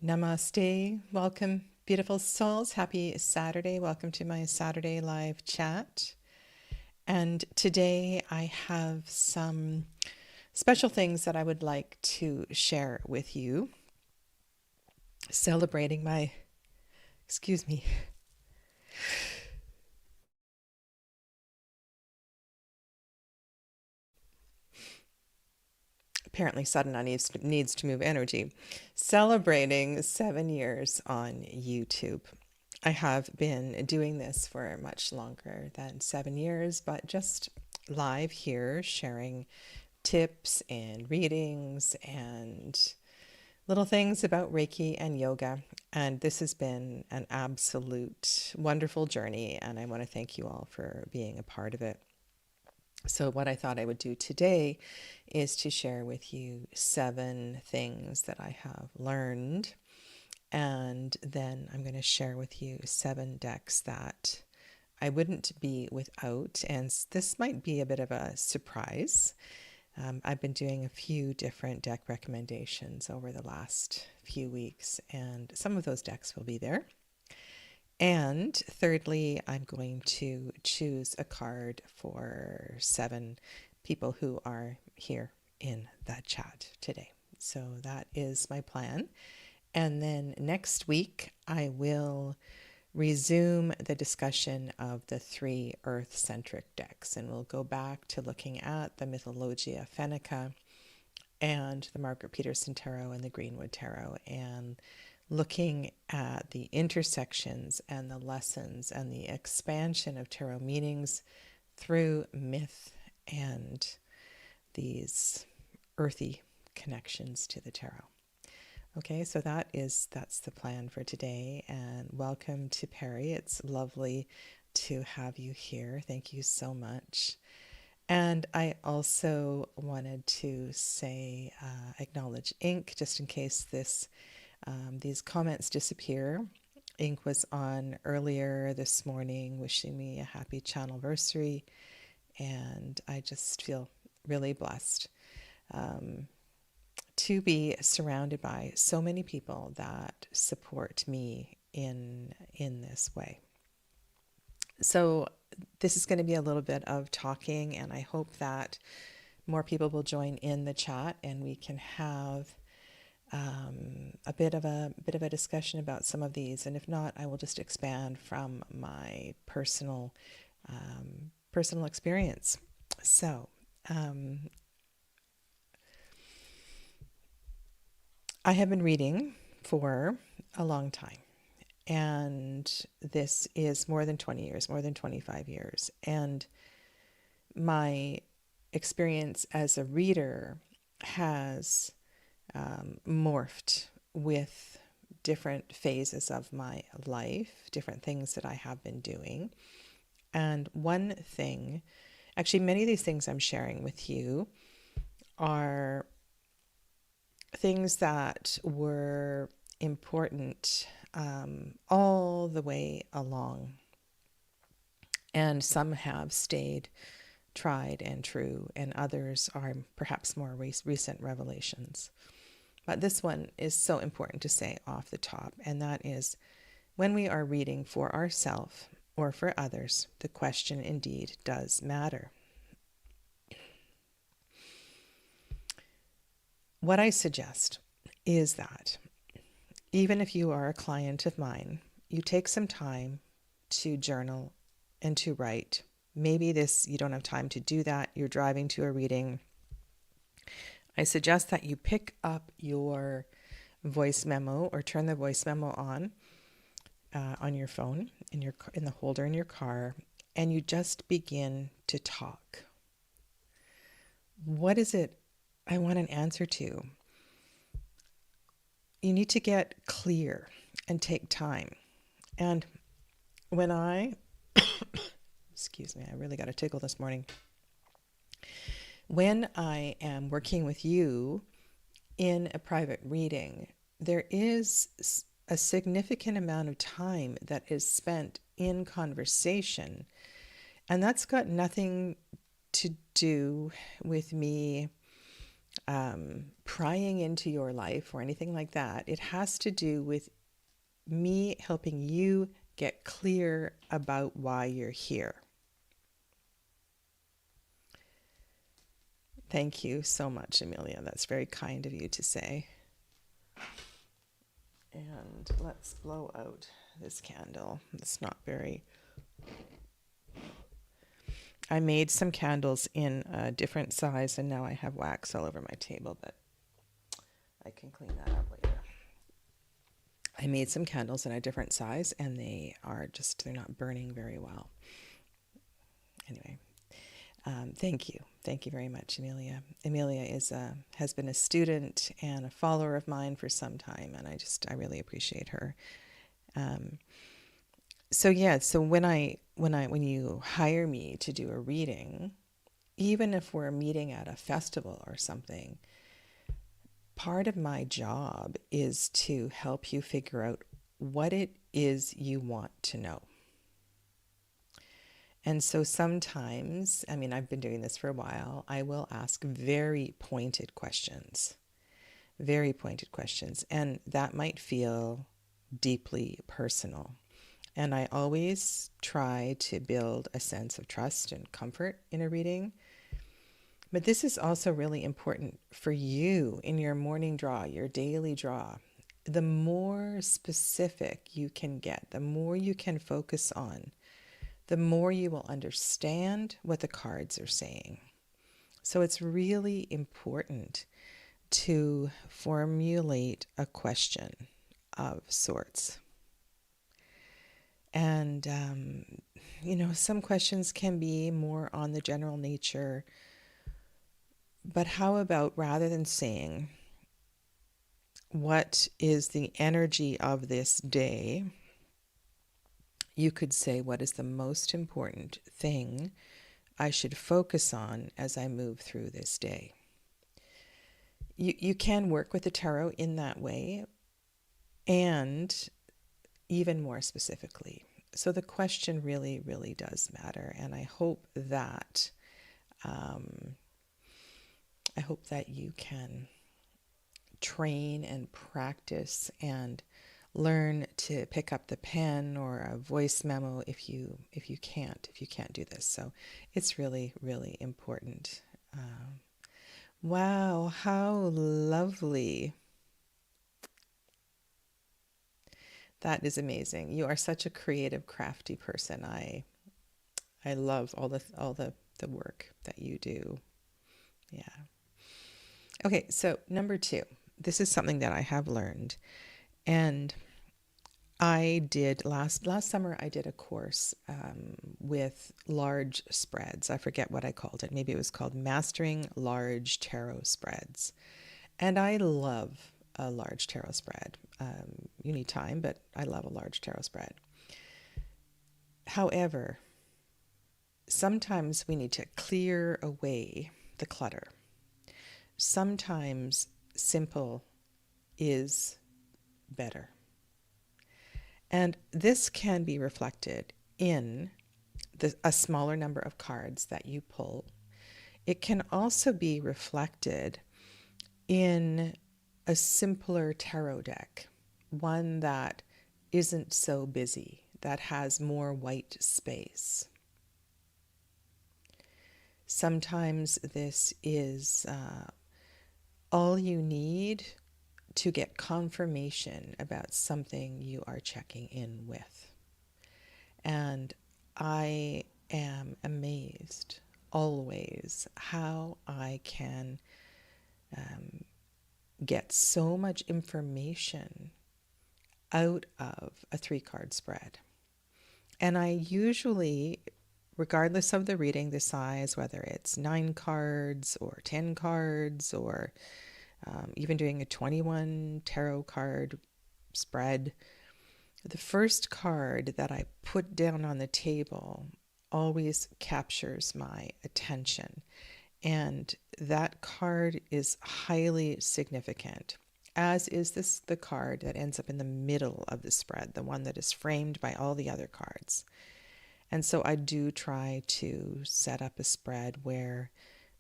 Namaste. Welcome, beautiful souls. Happy Saturday. Welcome to my Saturday live chat. And today I have some special things that I would like to share with you, celebrating my, excuse me, apparently Sadhana needs to move energy, celebrating 7 years on YouTube. I have been doing this for much longer than 7 years, but just live here sharing tips and readings and little things about Reiki and yoga. And this has been an absolute wonderful journey, and I want to thank you all for being a part of it. So what I thought I would do today is to share with you 7 things that I have learned, and then I'm going to share with you 7 decks that I wouldn't be without, and this might be a bit of a surprise. I've been doing a few different deck recommendations over the last few weeks, and some of those decks will be there. And thirdly, I'm going to choose a card for 7 people who are here in that chat today. So that is my plan. And then next week, I will resume the discussion of the 3 earth-centric decks, and we'll go back to looking at the Mythologia Fennica and the Margarete Petersen Tarot and the Greenwood Tarot, and looking at the intersections and the lessons and the expansion of tarot meanings through myth and these earthy connections to the tarot. Okay, so that's the plan for today, and welcome to Perry. It's lovely to have you here. Thank you so much. And I also wanted to say, acknowledge Ink, just in case these comments disappear. Ink was on earlier this morning wishing me a happy channelversary, and I just feel really blessed to be surrounded by so many people that support me in this way. So this is going to be a little bit of talking, and I hope that more people will join in the chat and we can have a bit of a discussion about some of these. And if not, I will just expand from my personal experience. So I have been reading for a long time, and this is more than 20 years, more than 25 years. And my experience as a reader has morphed with different phases of my life, different things that I have been doing. And one thing, actually many of these things I'm sharing with you are things that were important all the way along, and some have stayed tried and true, and others are perhaps more recent revelations. But this one is so important to say off the top, and that is, when we are reading for ourselves or for others, the question indeed does matter. What I suggest is that even if you are a client of mine, you take some time to journal and to write. Maybe you don't have time to do that. You're driving to a reading. I suggest that you pick up your voice memo or turn the voice memo on your phone, in the holder in your car, and you just begin to talk. What is it I want an answer to? You need to get clear and take time. And when excuse me, I really got a tickle this morning. When I am working with you in a private reading, there is a significant amount of time that is spent in conversation, and that's got nothing to do with me prying into your life or anything like that. It has to do with me helping you get clear about why you're here. Thank you so much, Amelia. That's very kind of you to say. And let's blow out this candle. It's not very... I made some candles in a different size, and now I have wax all over my table, but I can clean that up later. I made some candles in a different size, and they're not burning very well. Anyway, thank you. Thank you very much, Amelia. Amelia has been a student and a follower of mine for some time, and I really appreciate her. So when you hire me to do a reading, even if we're meeting at a festival or something, part of my job is to help you figure out what it is you want to know. And so sometimes, I've been doing this for a while, I will ask very pointed questions, and that might feel deeply personal. And I always try to build a sense of trust and comfort in a reading. But this is also really important for you in your morning draw, your daily draw. The more specific you can get, the more you can focus on, the more you will understand what the cards are saying. So it's really important to formulate a question of sorts. And, some questions can be more on the general nature. But how about, rather than saying, what is the energy of this day, you could say, what is the most important thing I should focus on as I move through this day? You can work with the tarot in that way, and even more specifically. So the question really, really does matter, and I hope that you can train and practice and learn to pick up the pen or a voice memo if you can't do this. So it's really, really important. Wow, how lovely. That is amazing. You are such a creative, crafty person. I love all the work that you do. Yeah. Okay, so number 2. This is something that I have learned, and I did last summer. I did a course with large spreads. I forget what I called it. Maybe it was called Mastering Large Tarot Spreads, and I love a large tarot spread. You need time, but I love a large tarot spread. However, sometimes we need to clear away the clutter. Sometimes simple is better. And this can be reflected in a smaller number of cards that you pull. It can also be reflected in a simpler tarot deck, one that isn't so busy, that has more white space. Sometimes this is all you need to get confirmation about something you are checking in with. And I am amazed always how I can get so much information out of a 3-card spread. And I usually, regardless of the reading, the size, whether it's 9 cards or 10 cards or even doing a 21 tarot card spread, the first card that I put down on the table always captures my attention. And that card is highly significant, as is the card that ends up in the middle of the spread, the one that is framed by all the other cards. And so I do try to set up a spread where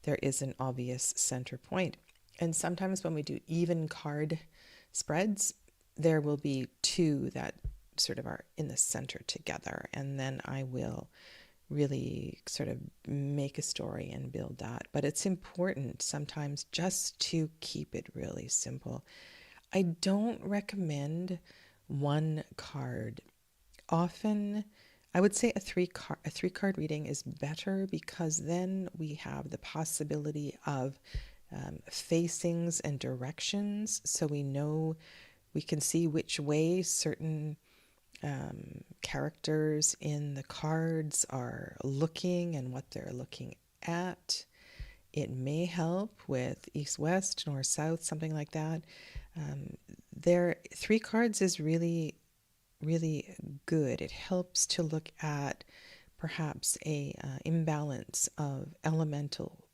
there is an obvious center point. And sometimes when we do even card spreads, there will be two that sort of are in the center together. And then I will really sort of make a story and build that. But it's important sometimes just to keep it really simple. I don't recommend one card. Often, I would say a three card reading is better, because then we have the possibility of facings and directions, so we can see which way certain characters in the cards are looking and what they're looking at. It may help with east, west, north, south, something like that. There, three cards is really, really good. It helps to look at perhaps a imbalance of elements.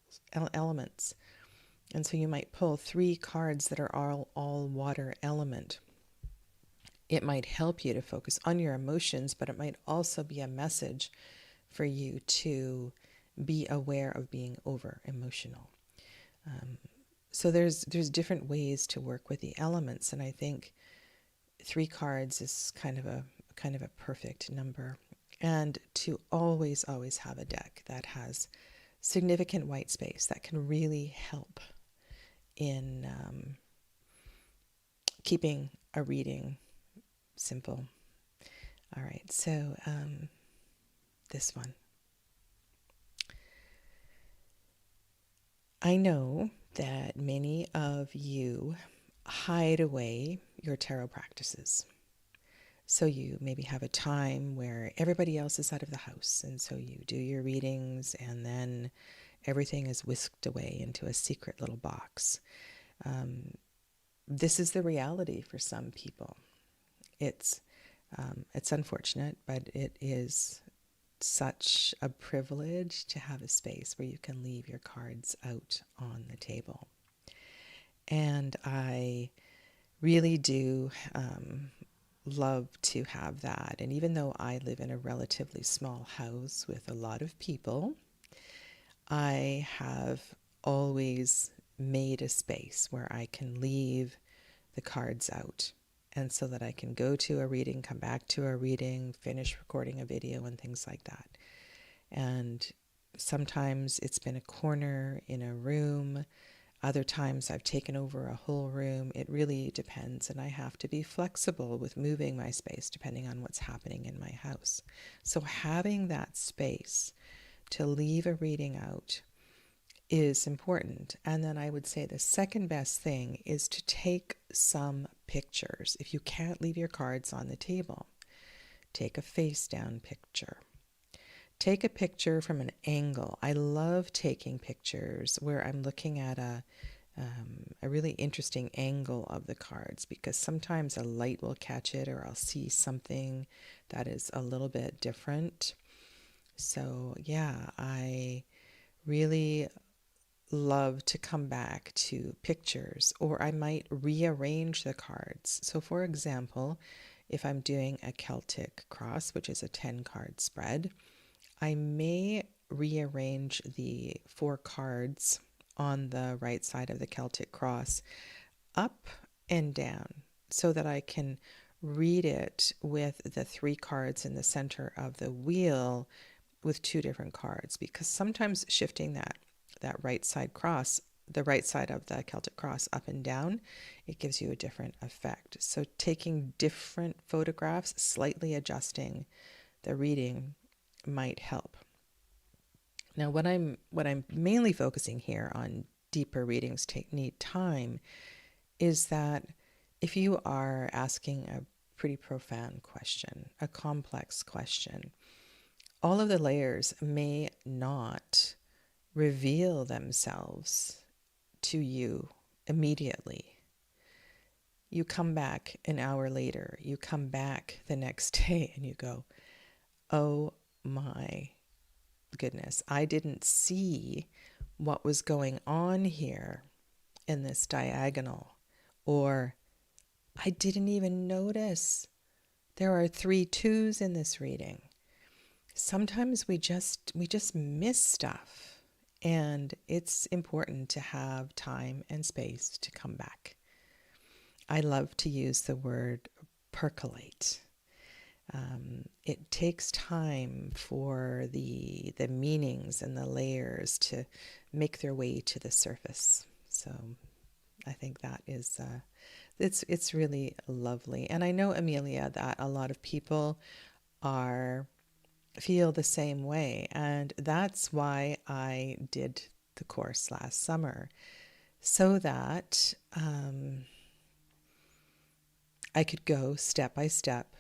And so you might pull three cards that are all water element. It might help you to focus on your emotions, but it might also be a message for you to be aware of being over emotional. So there's different ways to work with the elements, and I think three cards is kind of a perfect number. And to always have a deck that has significant white space that can really help in keeping a reading simple. All right, so this one. I know that many of you hide away your tarot practices. So you maybe have a time where everybody else is out of the house, and so you do your readings, and then everything is whisked away into a secret little box. This is the reality for some people. It's unfortunate, but it is such a privilege to have a space where you can leave your cards out on the table. And I really do love to have that. And even though I live in a relatively small house with a lot of people, I have always made a space where I can leave the cards out, and so that I can go to a reading, come back to a reading, finish recording a video, and things like that. And sometimes it's been a corner in a room. Other times I've taken over a whole room. It really depends, and I have to be flexible with moving my space depending on what's happening in my house. So having that space to leave a reading out is important. And then I would say the second best thing is to take some pictures. If you can't leave your cards on the table, take a face down picture. Take a picture from an angle. I love taking pictures where I'm looking at a really interesting angle of the cards, because sometimes a light will catch it, or I'll see something that is a little bit different. So yeah, I really love to come back to pictures, or I might rearrange the cards. So for example, if I'm doing a Celtic cross, which is a 10 card spread, I may rearrange the 4 cards on the right side of the Celtic cross up and down, so that I can read it with the 3 cards in the center of the wheel with 2 different cards, because sometimes shifting that right side cross, the right side of the Celtic cross up and down, it gives you a different effect. So taking different photographs, slightly adjusting the reading might help. Now, what I'm mainly focusing here on deeper readings need time is that if you are asking a pretty profound question, a complex question, all of the layers may not reveal themselves to you immediately. You come back an hour later, you come back the next day, and you go, oh my goodness, I didn't see what was going on here in this diagonal, or I didn't even notice there are 3 2s in this reading. Sometimes we just miss stuff. And it's important to have time and space to come back. I love to use the word percolate. It takes time for the meanings and the layers to make their way to the surface. So I think that is it's really lovely. And I know, Amelia, that a lot of people feel the same way, and that's why I did the course last summer, so that I could go step by step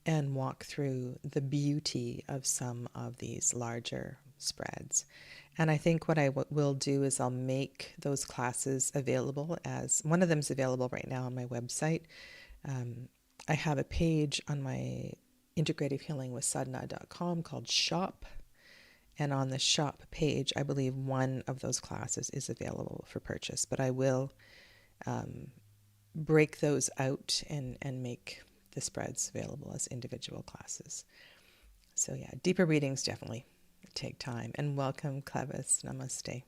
and walk through the beauty of some of these larger spreads. And I think what I will do is I'll make those classes available, as one of them is available right now on my website. I have a page on my integrativhealingwithsadhana.com called Shop. And on the Shop page, I believe one of those classes is available for purchase. But I will break those out and make the spreads available as individual classes. So yeah, deeper readings definitely take time. And welcome, Clevis. Namaste.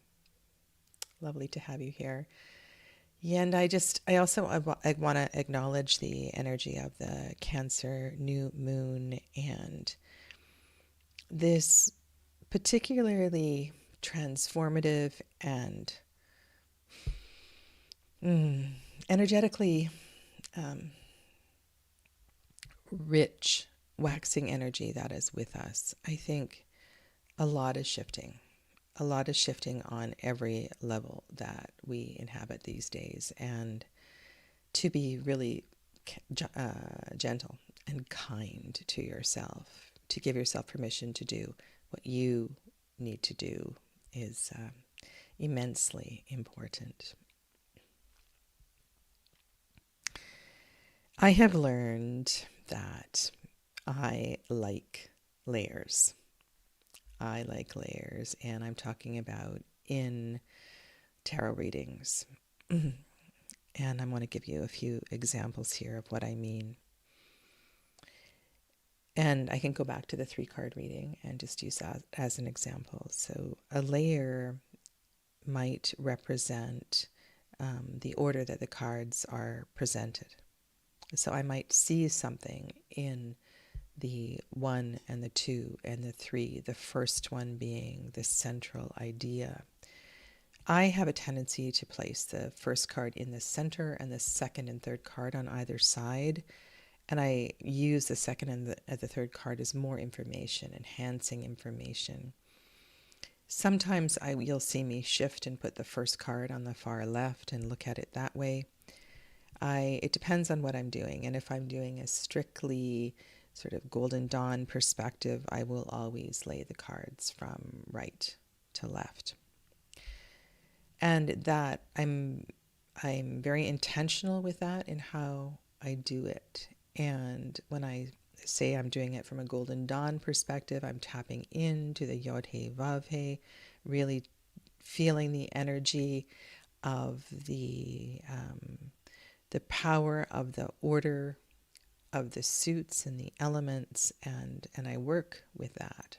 Lovely to have you here. Yeah, and I want to acknowledge the energy of the Cancer new moon, and this particularly transformative and energetically rich waxing energy that is with us. I think a lot is shifting. A lot is shifting on every level that we inhabit these days, and to be really gentle and kind to yourself, to give yourself permission to do what you need to do is immensely important. I have learned that I like layers. I like layers, and I'm talking about in tarot readings. And I want to give you a few examples here of what I mean. And I can go back to the 3-card reading and just use that as an example. So a layer might represent the order that the cards are presented. So I might see something in the 1 and the 2 and the 3, the first one being the central idea. I have a tendency to place the first card in the center and the second and third card on either side. And I use the second and the third card as more information, enhancing information. Sometimes you'll see me shift and put the first card on the far left and look at it that way. It depends on what I'm doing. And if I'm doing a strictly sort of Golden Dawn perspective, I will always lay the cards from right to left. And that I'm very intentional with that in how I do it. And when I say I'm doing it from a Golden Dawn perspective, I'm tapping into the Yod He Vav He, really feeling the energy of the power of the order of the suits and the elements, and I work with that.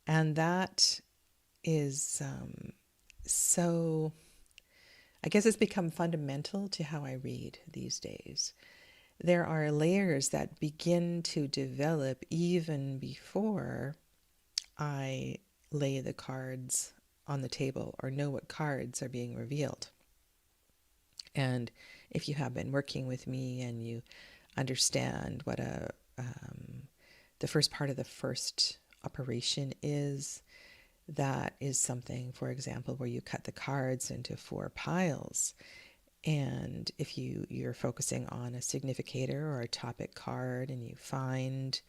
And that is so, I guess it's become fundamental to how I read these days. There are layers that begin to develop even before I lay the cards on the table or know what cards are being revealed. And if you have been working with me and you understand what the first part of the first operation is, that is something, for example, where you cut the cards into 4 piles. And if you're focusing on a significator or a topic card and you find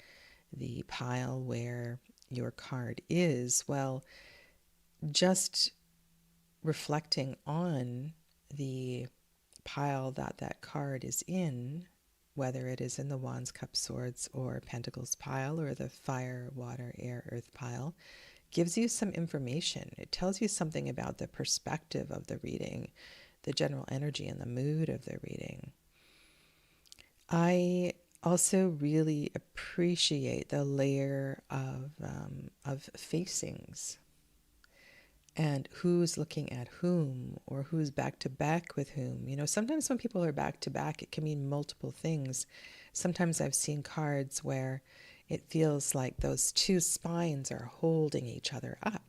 the pile where your card is, well, just reflecting on the pile that card is in, whether it is in the Wands, Cups, Swords, or Pentacles pile, or the Fire, Water, Air, Earth pile, gives you some information. It tells you something about the perspective of the reading, the general energy and the mood of the reading. I also really appreciate the layer of facings. and who's looking at whom, or who's back to back with whom. Sometimes when people are back to back, it can mean multiple things. Sometimes I've seen cards where it feels like those two spines are holding each other up.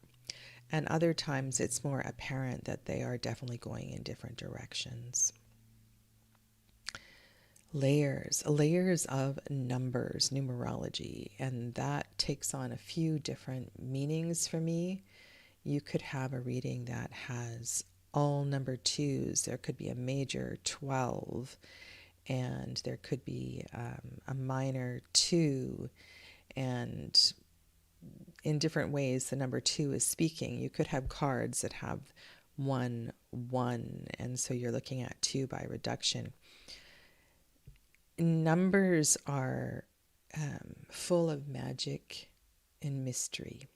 And other times it's more apparent that they are definitely going in different directions. Layers of numbers, numerology, and that takes on a few different meanings for me. You could have a reading that has all number twos. There could be a major 12, and there could be a minor 2, and in different ways the number 2 is speaking. You could have cards that have 1, 1, and so you're looking at 2 by reduction. Numbers are full of magic and mystery,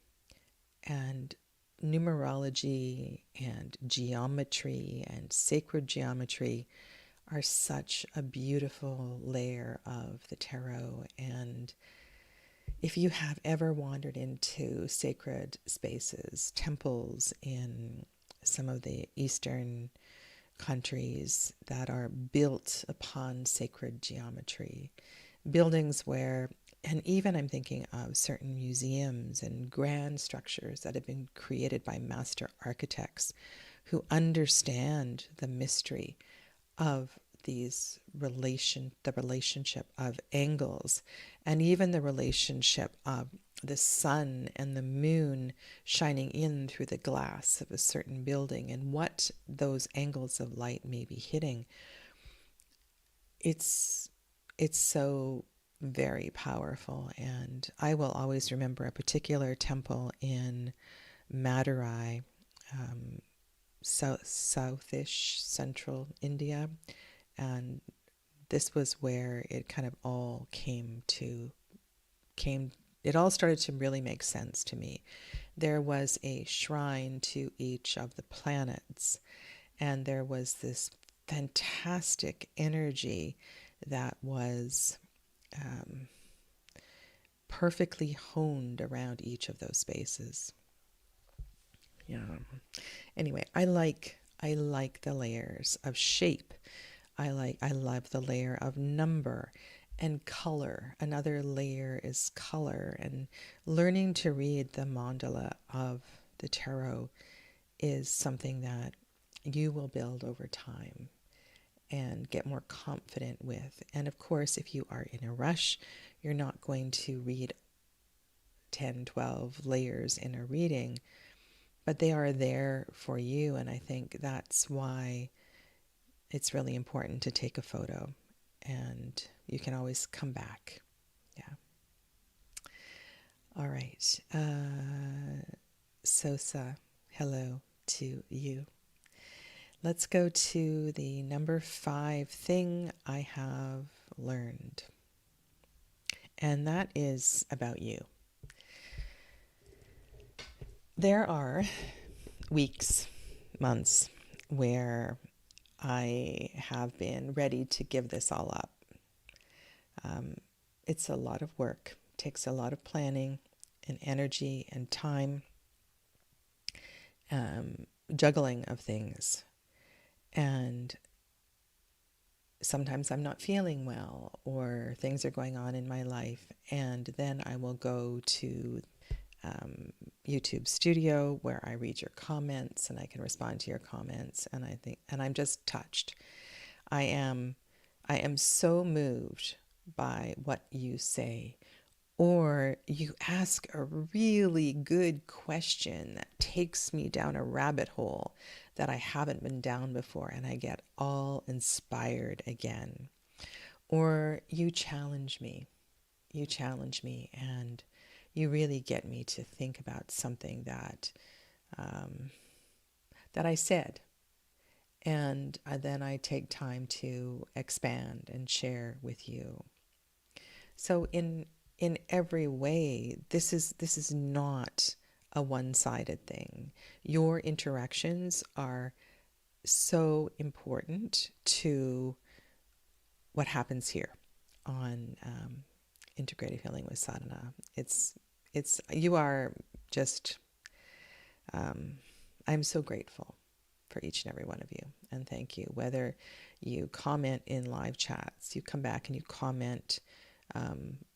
and numerology and geometry and sacred geometry are such a beautiful layer of the tarot. And if you have ever wandered into sacred spaces, temples in some of the Eastern countries that are built upon sacred geometry, buildings where, and even I'm thinking of certain museums and grand structures that have been created by master architects who understand the mystery of the relationship of angles, and even the relationship of the sun and the moon shining in through the glass of a certain building, and what those angles of light may be hitting. It's so very powerful. And I will always remember a particular temple in Madurai, southish central India, and this was where it kind of all it all started to really make sense to me. There was a shrine to each of the planets, and there was this fantastic energy that was perfectly honed around each of those spaces. Yeah. Anyway, I like the layers of shape. I love the layer of number and color. Another layer is color, and learning to read the mandala of the tarot is something that you will build over time and get more confident with. And of course, if you are in a rush, you're not going to read 10, 12 layers in a reading, but they are there for you. And I think that's why it's really important to take a photo, and you can always come back. Yeah. All right. Sosa, hello to you. Let's go to the number 5 thing I have learned. And that is about you. There are weeks, months where I have been ready to give this all up. It's a lot of work, takes a lot of planning and energy and time, juggling of things. And sometimes I'm not feeling well, or things are going on in my life, and then I will go to YouTube Studio where I read your comments and I can respond to your comments, and I'm just touched. I am so moved by what you say, or you ask a really good question that takes me down a rabbit hole that I haven't been down before, and I get all inspired again. Or you challenge me, and you really get me to think about something that I said. And then I take time to expand and share with you. So in every way, this is not a one-sided thing. Your interactions are so important to what happens here on Integrative Healing with Sadhana. You are just I'm so grateful for each and every one of you, and thank you. Whether you comment in live chats, you come back and you comment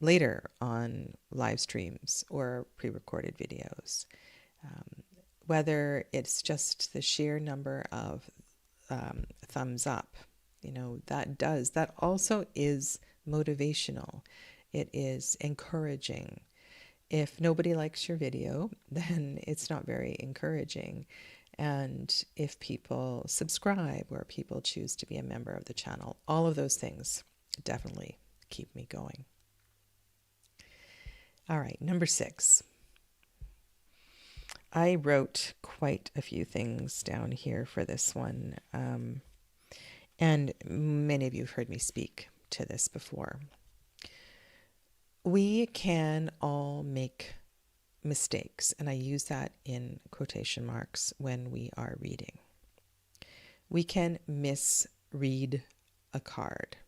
later on live streams or pre-recorded videos, whether it's just the sheer number of thumbs up, that also is motivational. It is encouraging. If nobody likes your video, then it's not very encouraging. And if people subscribe or people choose to be a member of the channel, all of those things definitely keep me going. All right, number 6. I wrote quite a few things down here for this one. And many of you have heard me speak to this before. We can all make mistakes, and I use that in quotation marks when we are reading. We can misread a card.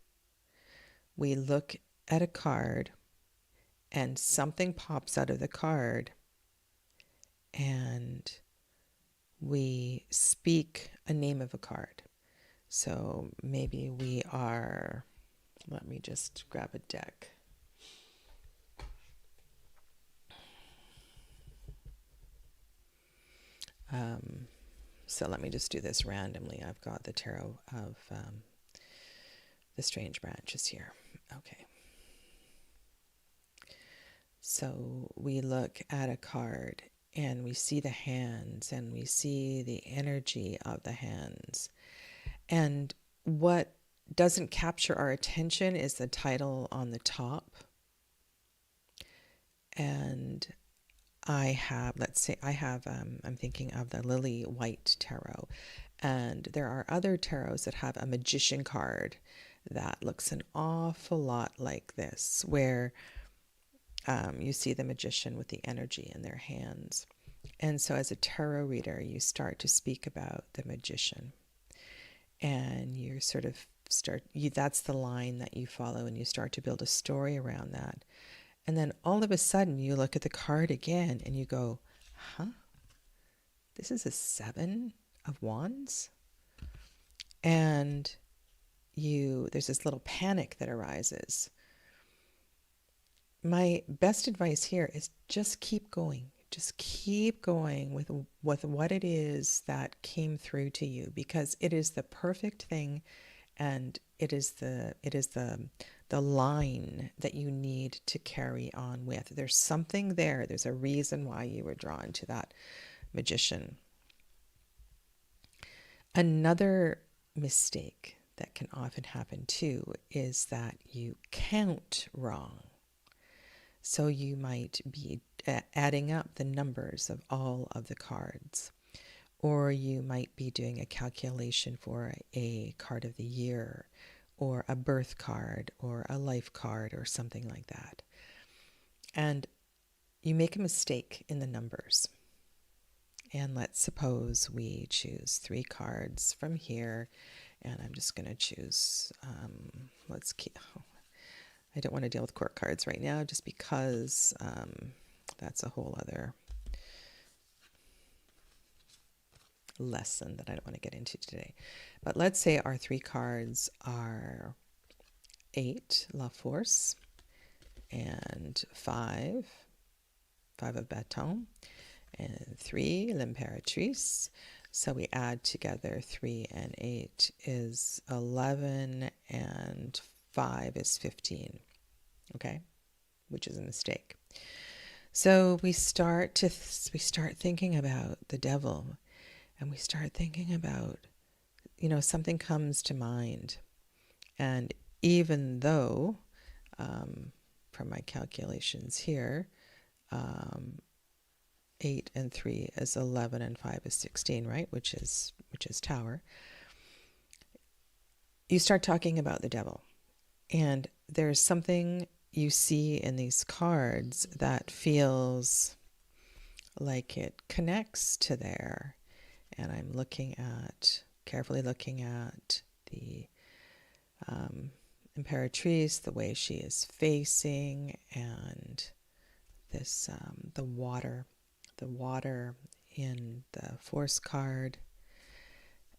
We look at a card and something pops out of the card and we speak a name of a card. So maybe we are, let me just grab a deck. So let me just do this randomly. I've got the tarot of the strange branches here. Okay. So we look at a card and we see the hands and we see the energy of the hands. And what doesn't capture our attention is the title on the top. And I'm thinking of the Lily White Tarot. And there are other tarots that have a magician card that looks an awful lot like this, where you see the magician with the energy in their hands. And so as a tarot reader, you start to speak about the magician. And you sort of that's the line that you follow, and you start to build a story around that. And then all of a sudden you look at the card again and you go, this is a 7 of Wands? And there's this little panic that arises. My best advice here is just keep going. Just keep going with what it is that came through to you, because it is the perfect thing, and it is the line that you need to carry on with. There's something there. There's a reason why you were drawn to that magician. Another mistake that can often happen too is that you count wrong. So you might be adding up the numbers of all of the cards, or you might be doing a calculation for a card of the year, or a birth card, or a life card, or something like that. And you make a mistake in the numbers. And let's suppose we choose 3 cards from here, and I'm just going to choose, I don't want to deal with court cards right now, just because that's a whole other lesson that I don't want to get into today. But let's say our 3 cards are 8, La Force, and 5 of Bâton, and 3, L'Impératrice. So we add together 3 and 8 is 11, and 5 is 15, okay, which is a mistake. So we start thinking about the devil, and we start thinking about, something comes to mind. And even though, from my calculations here, 8 and 3 is 11 and 5 is 16, right? Which is Tower. You start talking about the devil. And there's something you see in these cards that feels like it connects to there. And I'm carefully looking at the Imperatrice, the way she is facing, and this the water in the Force card.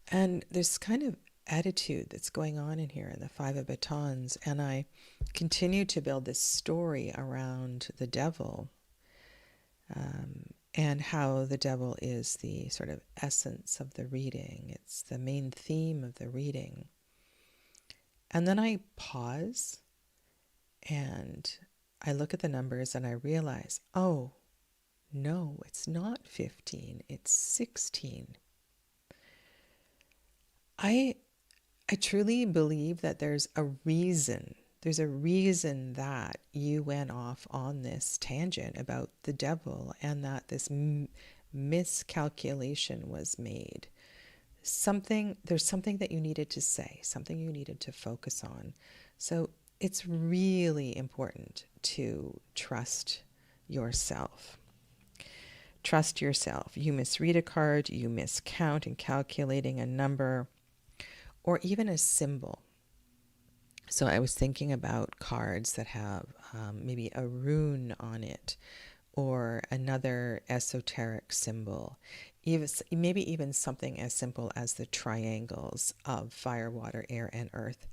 And there's kind of attitude that's going on in here in the Five of Batons. And I continue to build this story around the devil, and how the devil is the sort of essence of the reading. It's the main theme of the reading. And then I pause and I look at the numbers and I realize, oh, no, it's not 15, it's 16. I truly believe that there's a reason. There's a reason that you went off on this tangent about the devil, and that this miscalculation was made. There's something that you needed to say, something you needed to focus on. So it's really important to trust yourself. Trust yourself. You misread a card, you miscount in calculating a number, or even a symbol. So I was thinking about cards that have maybe a rune on it, or another esoteric symbol, maybe even something as simple as the triangles of fire, water, air, and earth.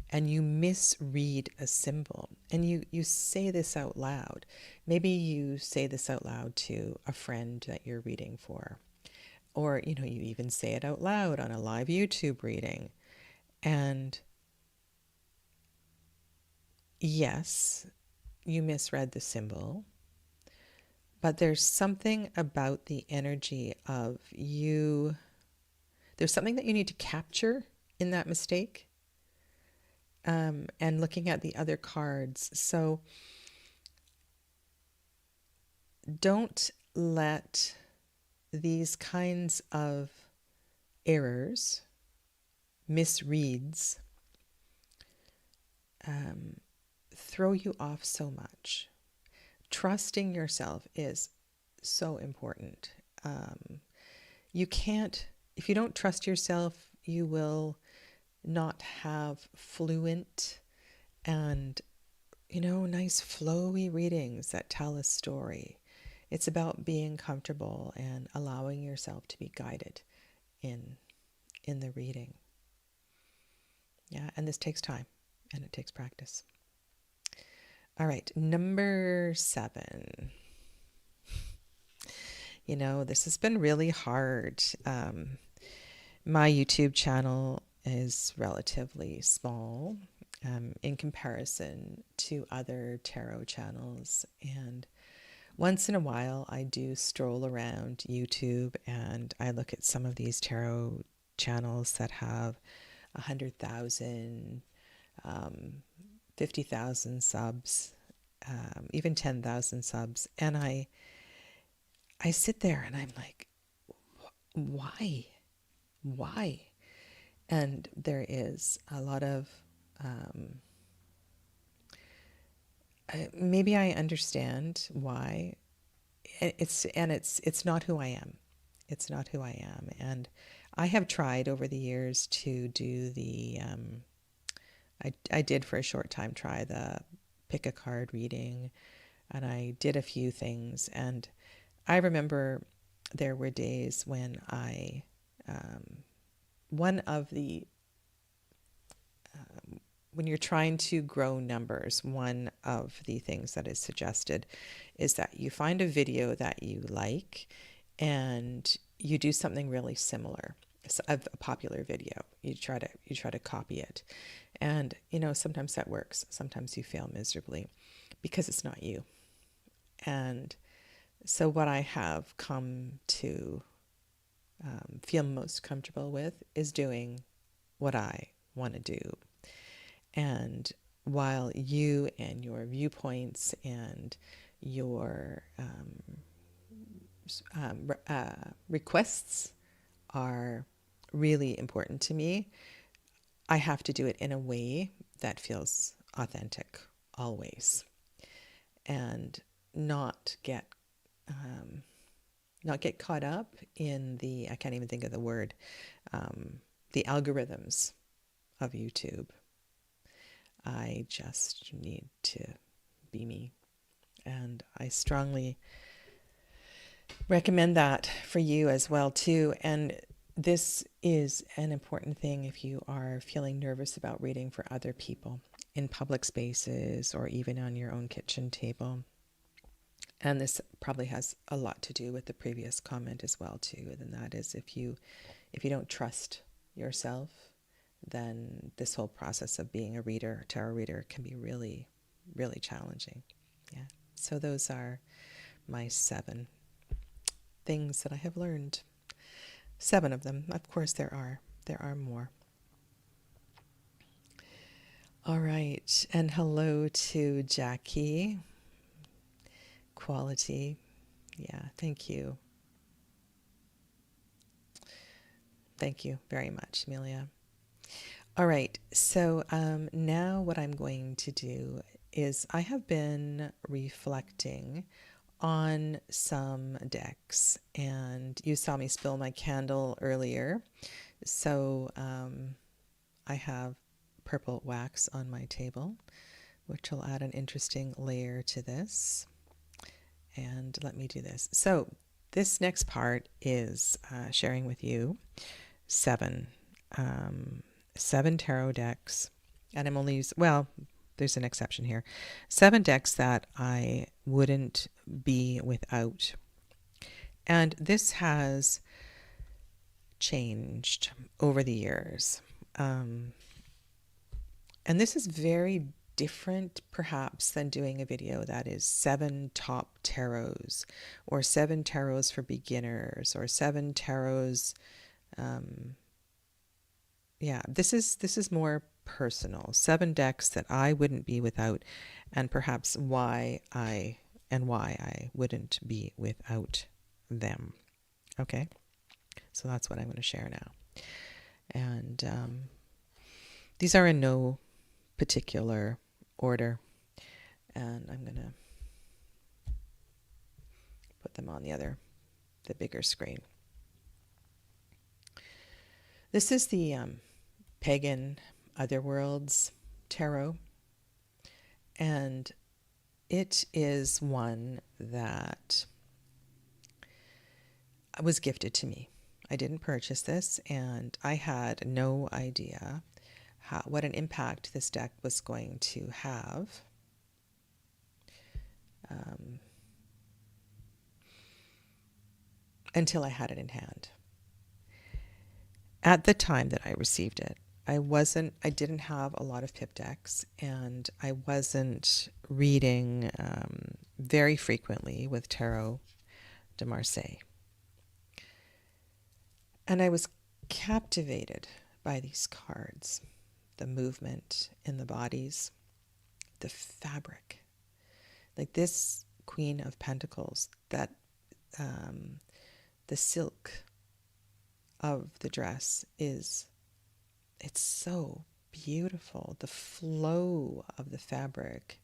And you misread a symbol, and you say this out loud. Maybe you say this out loud to a friend that you're reading for, or you even say it out loud on a live YouTube reading. And yes, you misread the symbol, but there's something about the energy of you. There's something that you need to capture in that mistake, and looking at the other cards. So don't let these kinds of errors, misreads, throw you off so much. Trusting yourself is so important. You can't, if you don't trust yourself, you will not have fluent and, nice flowy readings that tell a story. It's about being comfortable and allowing yourself to be guided in the reading. Yeah, and this takes time and it takes practice. All right, number 7. This has been really hard. My YouTube channel is relatively small in comparison to other tarot channels. And once in a while, I do stroll around YouTube and I look at some of these tarot channels that have 100,000, 50,000 subs, even 10,000 subs. And I sit there and I'm like, why? And there is a lot of, maybe I understand why. It's not who I am. It's not who I am. And I have tried over the years to do the, I did for a short time try the pick a card reading, and I did a few things. And I remember there were days when one of the, when you're trying to grow numbers, one of the things that is suggested is that you find a video that you like and you do something really similar, a popular video. You try to copy it. And, sometimes that works. Sometimes you fail miserably because it's not you. And so what I have come to feel most comfortable with is doing what I want to do. And while you and your viewpoints and your requests are really important to me, I have to do it in a way that feels authentic always, and not get caught up in the, I can't even think of the word, the algorithms of YouTube. I just need to be me. And I strongly recommend that for you as well too. And this is an important thing if you are feeling nervous about reading for other people in public spaces or even on your own kitchen table. And this probably has a lot to do with the previous comment as well too. And that is if you don't trust yourself, then this whole process of being a reader, tarot reader, can be really, really challenging. Yeah. So those are my 7 things that I have learned. 7 of them. Of course, there are more. All right. And hello to Jackie. Quality. Yeah. Thank you. Thank you very much, Amelia. All right. So now what I'm going to do is I have been reflecting on some decks, and you saw me spill my candle earlier. So I have purple wax on my table, which will add an interesting layer to this. And let me do this. So this next part is sharing with you 7 tarot decks, and I'm only there's an exception here. 7 decks that I wouldn't be without. And this has changed over the years. And this is very different, perhaps, than doing a video that is 7 top tarots, or 7 tarots for beginners, or 7 tarots. This is more personal. 7 decks that I wouldn't be without, and perhaps why I wouldn't be without them. Okay, so that's what I'm going to share now. And these are in no particular order, and I'm going to put them on the bigger screen. This is the Pagan Otherworlds Tarot, and it is one that was gifted to me. I didn't purchase this, and I had no idea what an impact this deck was going to have. Until I had it in hand. At the time that I received it, I didn't have a lot of pip decks, and I wasn't reading very frequently with Tarot de Marseille. And I was captivated by these cards, the movement in the bodies, the fabric. Like this Queen of Pentacles, that the silk of the dress it's so beautiful. The flow of the fabric,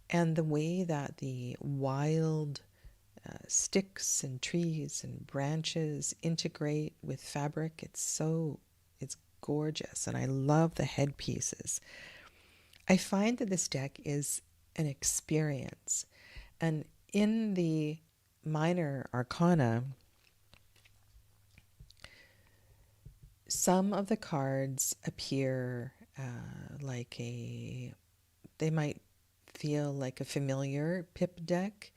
and the way that the wild sticks and trees and branches integrate with fabric, it's gorgeous. And I love the headpieces. I find that this deck is an experience, and in the minor arcana, some of the cards appear they might feel like a familiar pip deck,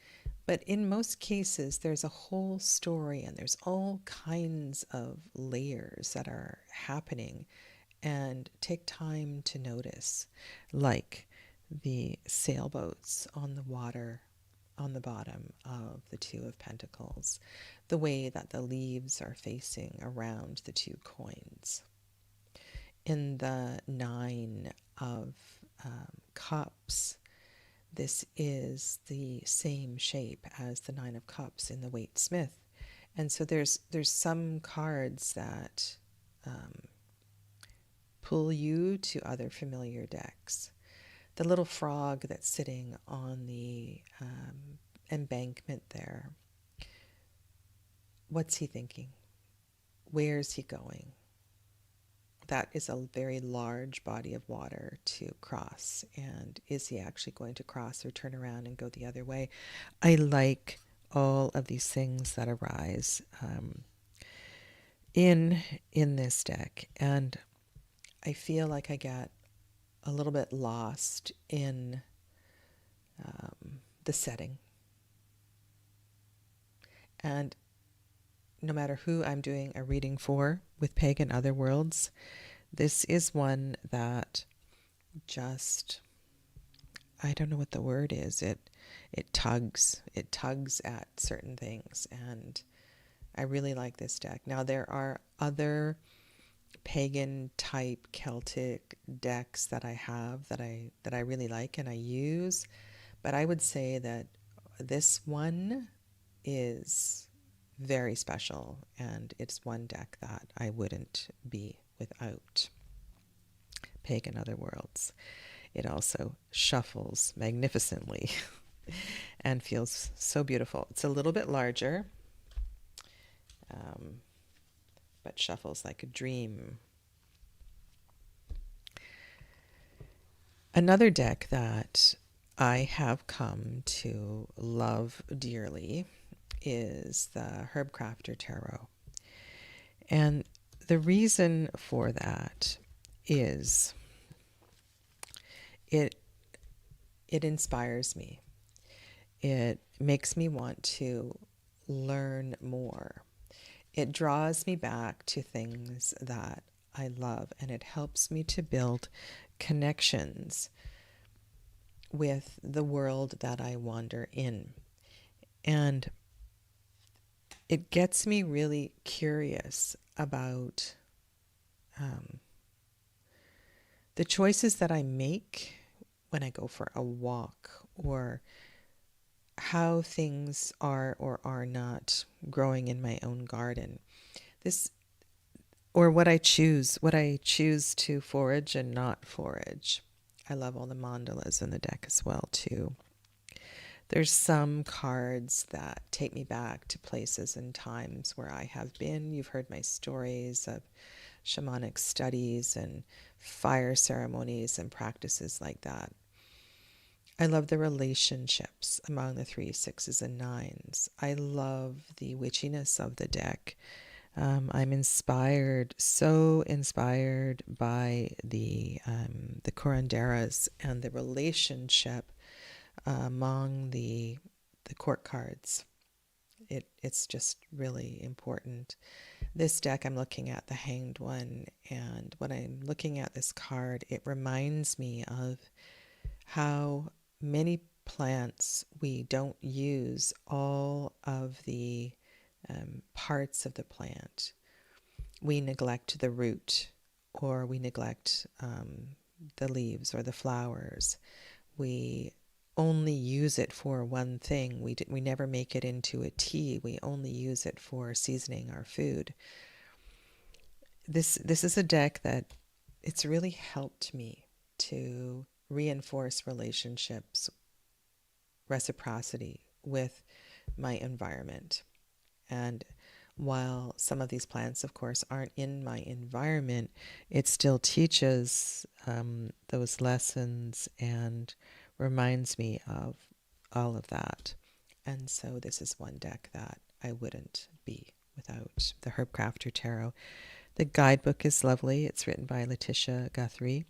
but in most cases there's a whole story, and there's all kinds of layers that are happening and take time to notice, like the sailboats on the water on the bottom of the 2 of Pentacles, the way that the leaves are facing around the 2 coins. In the 9 of Cups, this is the same shape as the 9 of Cups in the Waite Smith. And so there's some cards that pull you to other familiar decks. The little frog that's sitting on the embankment there. What's he thinking? Where's he going? That is a very large body of water to cross. And is he actually going to cross or turn around and go the other way? I like all of these things that arise in this deck. And I feel like I get a little bit lost in the setting. And no matter who I'm doing a reading for with Pagan Otherworlds, this is one that just, I don't know what the word is. It tugs at certain things, and I really like this deck. Now there are other pagan type Celtic decks that I have that I really like and I use, but I would say that this one is very special, and it's one deck that I wouldn't be without. Pagan Otherworlds. It also shuffles magnificently and feels so beautiful. It's a little bit larger, but shuffles like a dream. Another deck that I have come to love dearly is the Herb Crafter Tarot. And the reason for that is it inspires me. It makes me want to learn more. It draws me back to things that I love, and it helps me to build connections with the world that I wander in. And it gets me really curious about the choices that I make when I go for a walk, or how things are or are not growing in my own garden. This, or what I choose to forage and not forage. I love all the mandalas in the deck as well too. There's some cards that take me back to places and times where I have been. You've heard my stories of shamanic studies and fire ceremonies and practices like that. I love the relationships among the 3, 6s, and 9s. I love the witchiness of the deck. I'm inspired, so inspired by the curanderas and the relationship among the court cards. It's just really important. This deck, I'm looking at the Hanged One, and when I'm looking at this card, it reminds me of how many plants we don't use all of the parts of the plant. We neglect the root, or we neglect the leaves or the flowers. We only use it for one thing. We never make it into a tea. We only use it for seasoning our food. This is a deck that it's really helped me to reinforce relationships, reciprocity with my environment. And while some of these plants, of course, aren't in my environment, it still teaches those lessons and reminds me of all of that. And so this is one deck that I wouldn't be without, the Herb Crafter Tarot. The guidebook is lovely. It's written by Letitia Guthrie,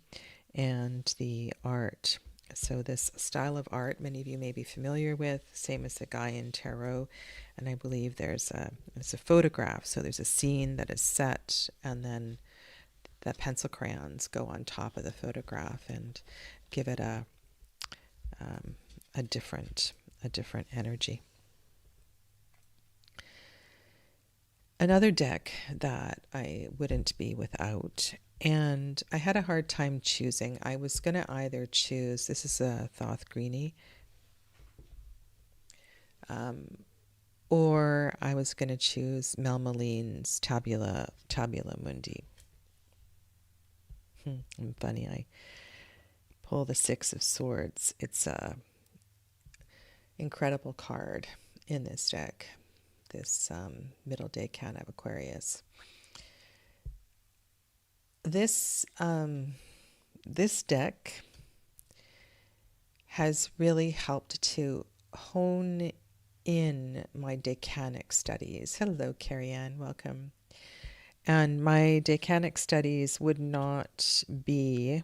and the art. So this style of art, many of you may be familiar with, same as the Gaian Tarot, and I believe there's a photograph. So there's a scene that is set, and then the pencil crayons go on top of the photograph and give it a different energy. Another deck that I wouldn't be without, and I had a hard time choosing. I was going to either choose, this is a Thoth Greenie, or I was going to choose Mel Maline's Tabula Mundi. Funny, I pull the 6 of Swords. It's a incredible card in this deck. This middle decan of Aquarius. This deck has really helped to hone in my decanic studies. Hello, Carrie Ann, welcome. And my decanic studies would not be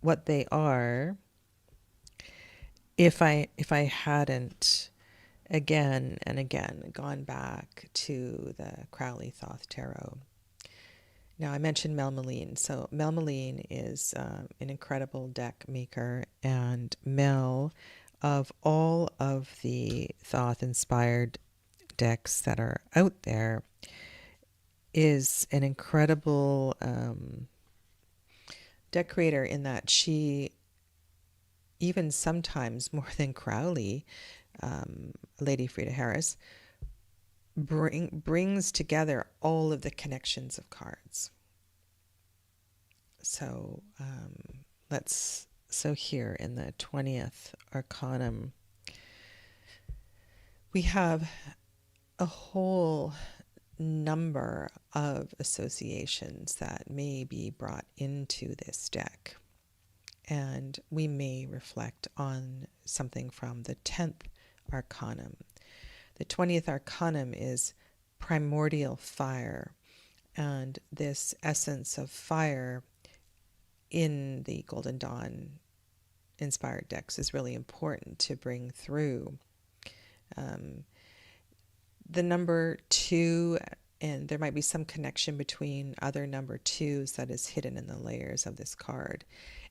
what they are if I hadn't again and again gone back to the Crowley Thoth Tarot. Now, I mentioned Mel Meleen. So Mel Meleen is an incredible deck maker, and Mel, of all of the Thoth-inspired decks that are out there, is an incredible deck creator in that she, even sometimes more than Crowley, Lady Frida Harris, brings together all of the connections of cards. So so here in the 20th Arcanum, we have a whole number of associations that may be brought into this deck. And we may reflect on something from the 10th Arcanum. The 20th Arcanum is primordial fire, and this essence of fire in the Golden Dawn inspired decks is really important to bring through. The number 2, and there might be some connection between other number 2s that is hidden in the layers of this card.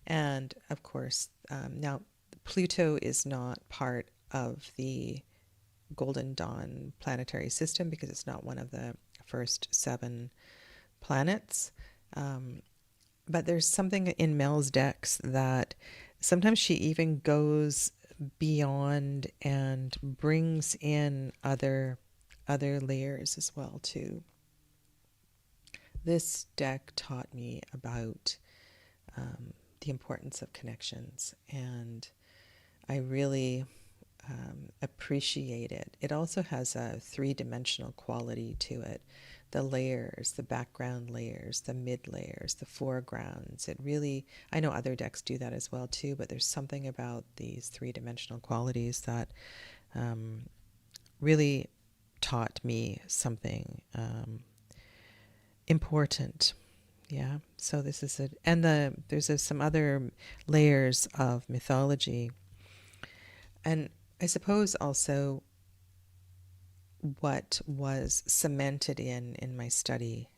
And of course, now Pluto is not part of the Golden Dawn planetary system because it's not one of the first 7 planets. But there's something in Mel's decks that sometimes she even goes beyond and brings in other layers as well too. This deck taught me about the importance of connections, and I really appreciate it. It also has a 3-dimensional quality to it. The layers, the background layers, the mid layers, the foregrounds. It really, I know other decks do that as well too, but there's something about these 3-dimensional qualities that really taught me something important. Yeah, so this is it. And there's some other layers of mythology. And I suppose also what was cemented in my study,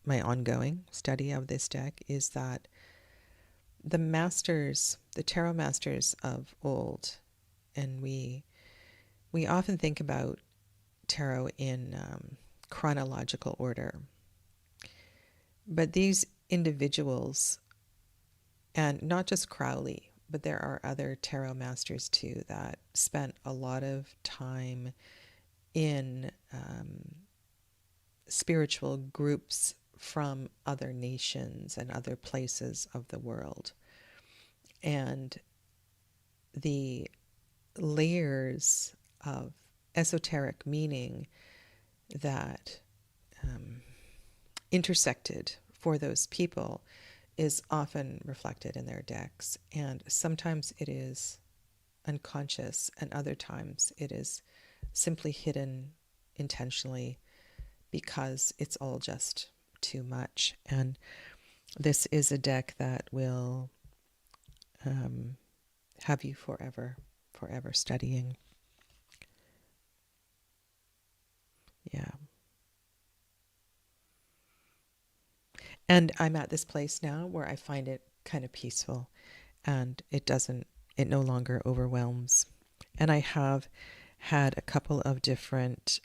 my ongoing study of this deck, is that the masters, the tarot masters of old, and we often think about tarot in chronological order, but these individuals, and not just Crowley, but there are other tarot masters too that spent a lot of time in spiritual groups from other nations and other places of the world. And the layers of esoteric meaning that intersected for those people is often reflected in their decks, and sometimes it is unconscious, and other times it is simply hidden intentionally because it's all just too much. And this is a deck that will have you forever studying. Yeah. And I'm at this place now where I find it kind of peaceful, and it no longer overwhelms. And I have had a couple of different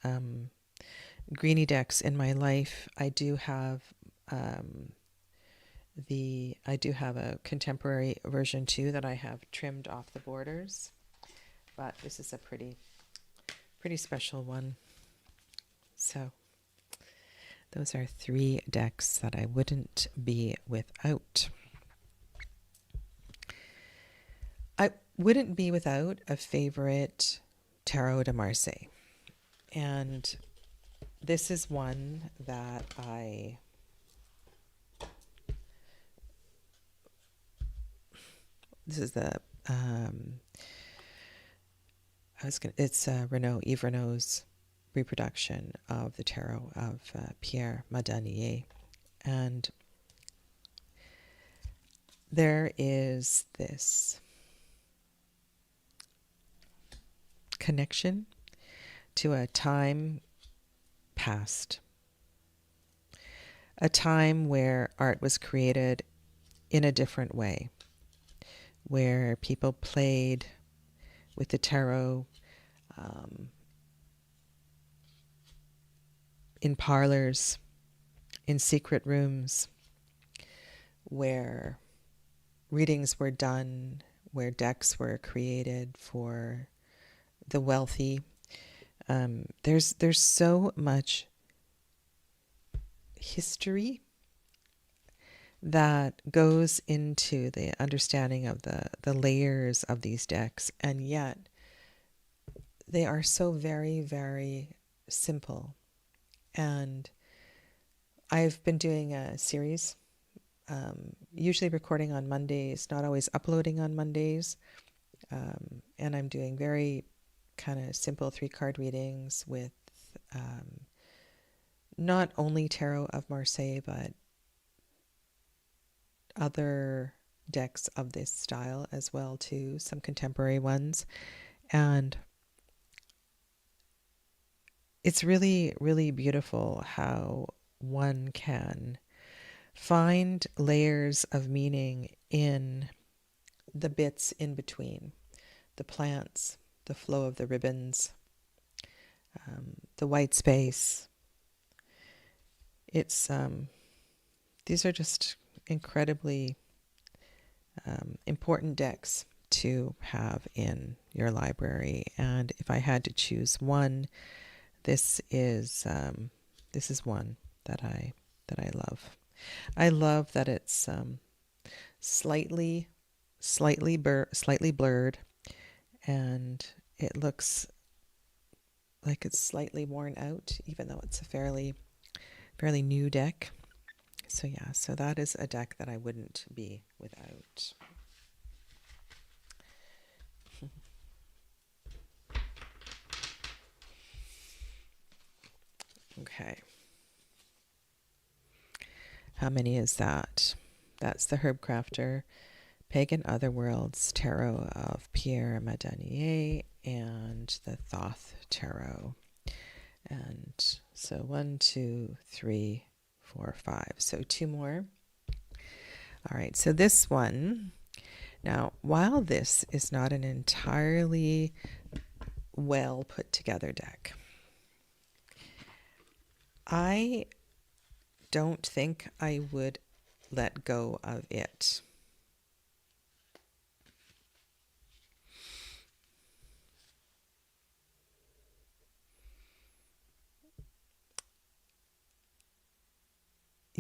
greenie decks in my life. I do have a contemporary version too that I have trimmed off the borders, but this is a pretty special one. So those are 3 decks that I wouldn't be without. I wouldn't be without a favorite Tarot de Marseille. And this is one that this is the It's Yves Renault's reproduction of the tarot of Pierre Madanier. And there is this connection to a time past, a time where art was created in a different way, where people played with the tarot in parlors, in secret rooms, where readings were done, where decks were created for the wealthy. There's so much history that goes into the understanding of the layers of these decks, and yet they are so very, very simple. And I've been doing a series, usually recording on Mondays, not always uploading on Mondays, and I'm doing very kind of simple 3-card readings with not only Tarot of Marseille, but other decks of this style as well too, some contemporary ones. And it's really, really beautiful how one can find layers of meaning in the bits in between, the plants, the flow of the ribbons, the white space. It's these are just incredibly important decks to have in your library. And if I had to choose one, this is one that I love. I love that it's slightly blurred, and it looks like it's slightly worn out, even though it's a fairly new deck. So yeah, so that is a deck that I wouldn't be without. Okay. How many is that? That's the Herb Crafter, Pagan Otherworlds Tarot of Pierre Madanier, and the Thoth Tarot. And so 1, 2, 3, 4, 5. So 2 more. All right, so this one. Now, while this is not an entirely well put together deck, I don't think I would let go of it.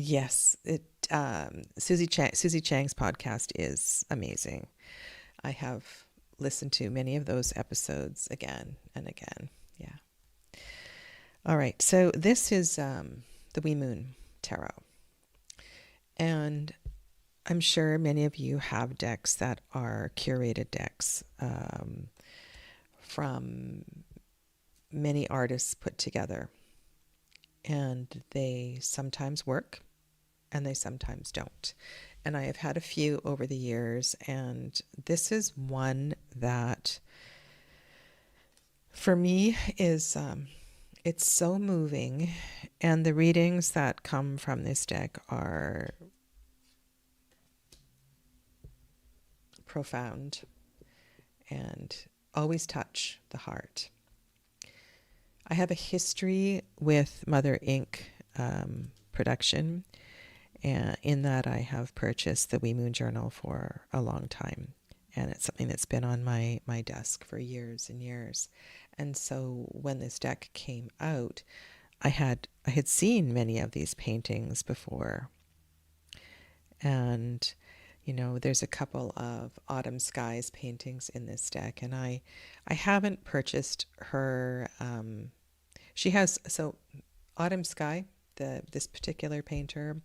Yes, Susie Chang's podcast is amazing. I have listened to many of those episodes again and again. Yeah. All right, so this is the Wee Moon Tarot. And I'm sure many of you have decks that are curated decks from many artists put together. And they sometimes work and they sometimes don't. And I have had a few over the years, and this is one that for me is it's so moving, and the readings that come from this deck are profound and always touch the heart. I have a history with Mother Ink production, and in that I have purchased the Wee Moon Journal for a long time, and it's something that's been on my desk for years and years. And so when this deck came out, I had seen many of these paintings before, and you know, there's a couple of Autumn Skies paintings in this deck, and I haven't purchased her. She has, so Autumn Sky, this particular painter,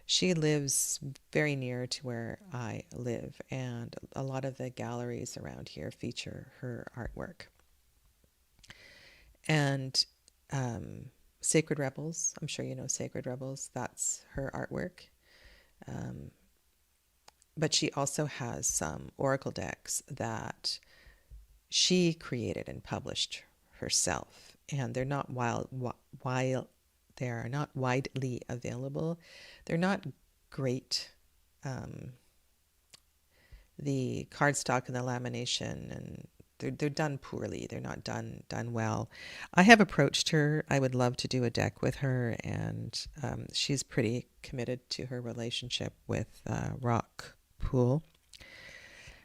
She lives very near to where I live, and a lot of the galleries around here feature her artwork. And Sacred Rebels, I'm sure you know Sacred Rebels, that's her artwork. But she also has some oracle decks that she created and published herself, and they're not while they are not widely available. They're not great. The cardstock and the lamination, and they're done poorly. They're not done well. I have approached her. I would love to do a deck with her, and she's pretty committed to her relationship with Rock Pool.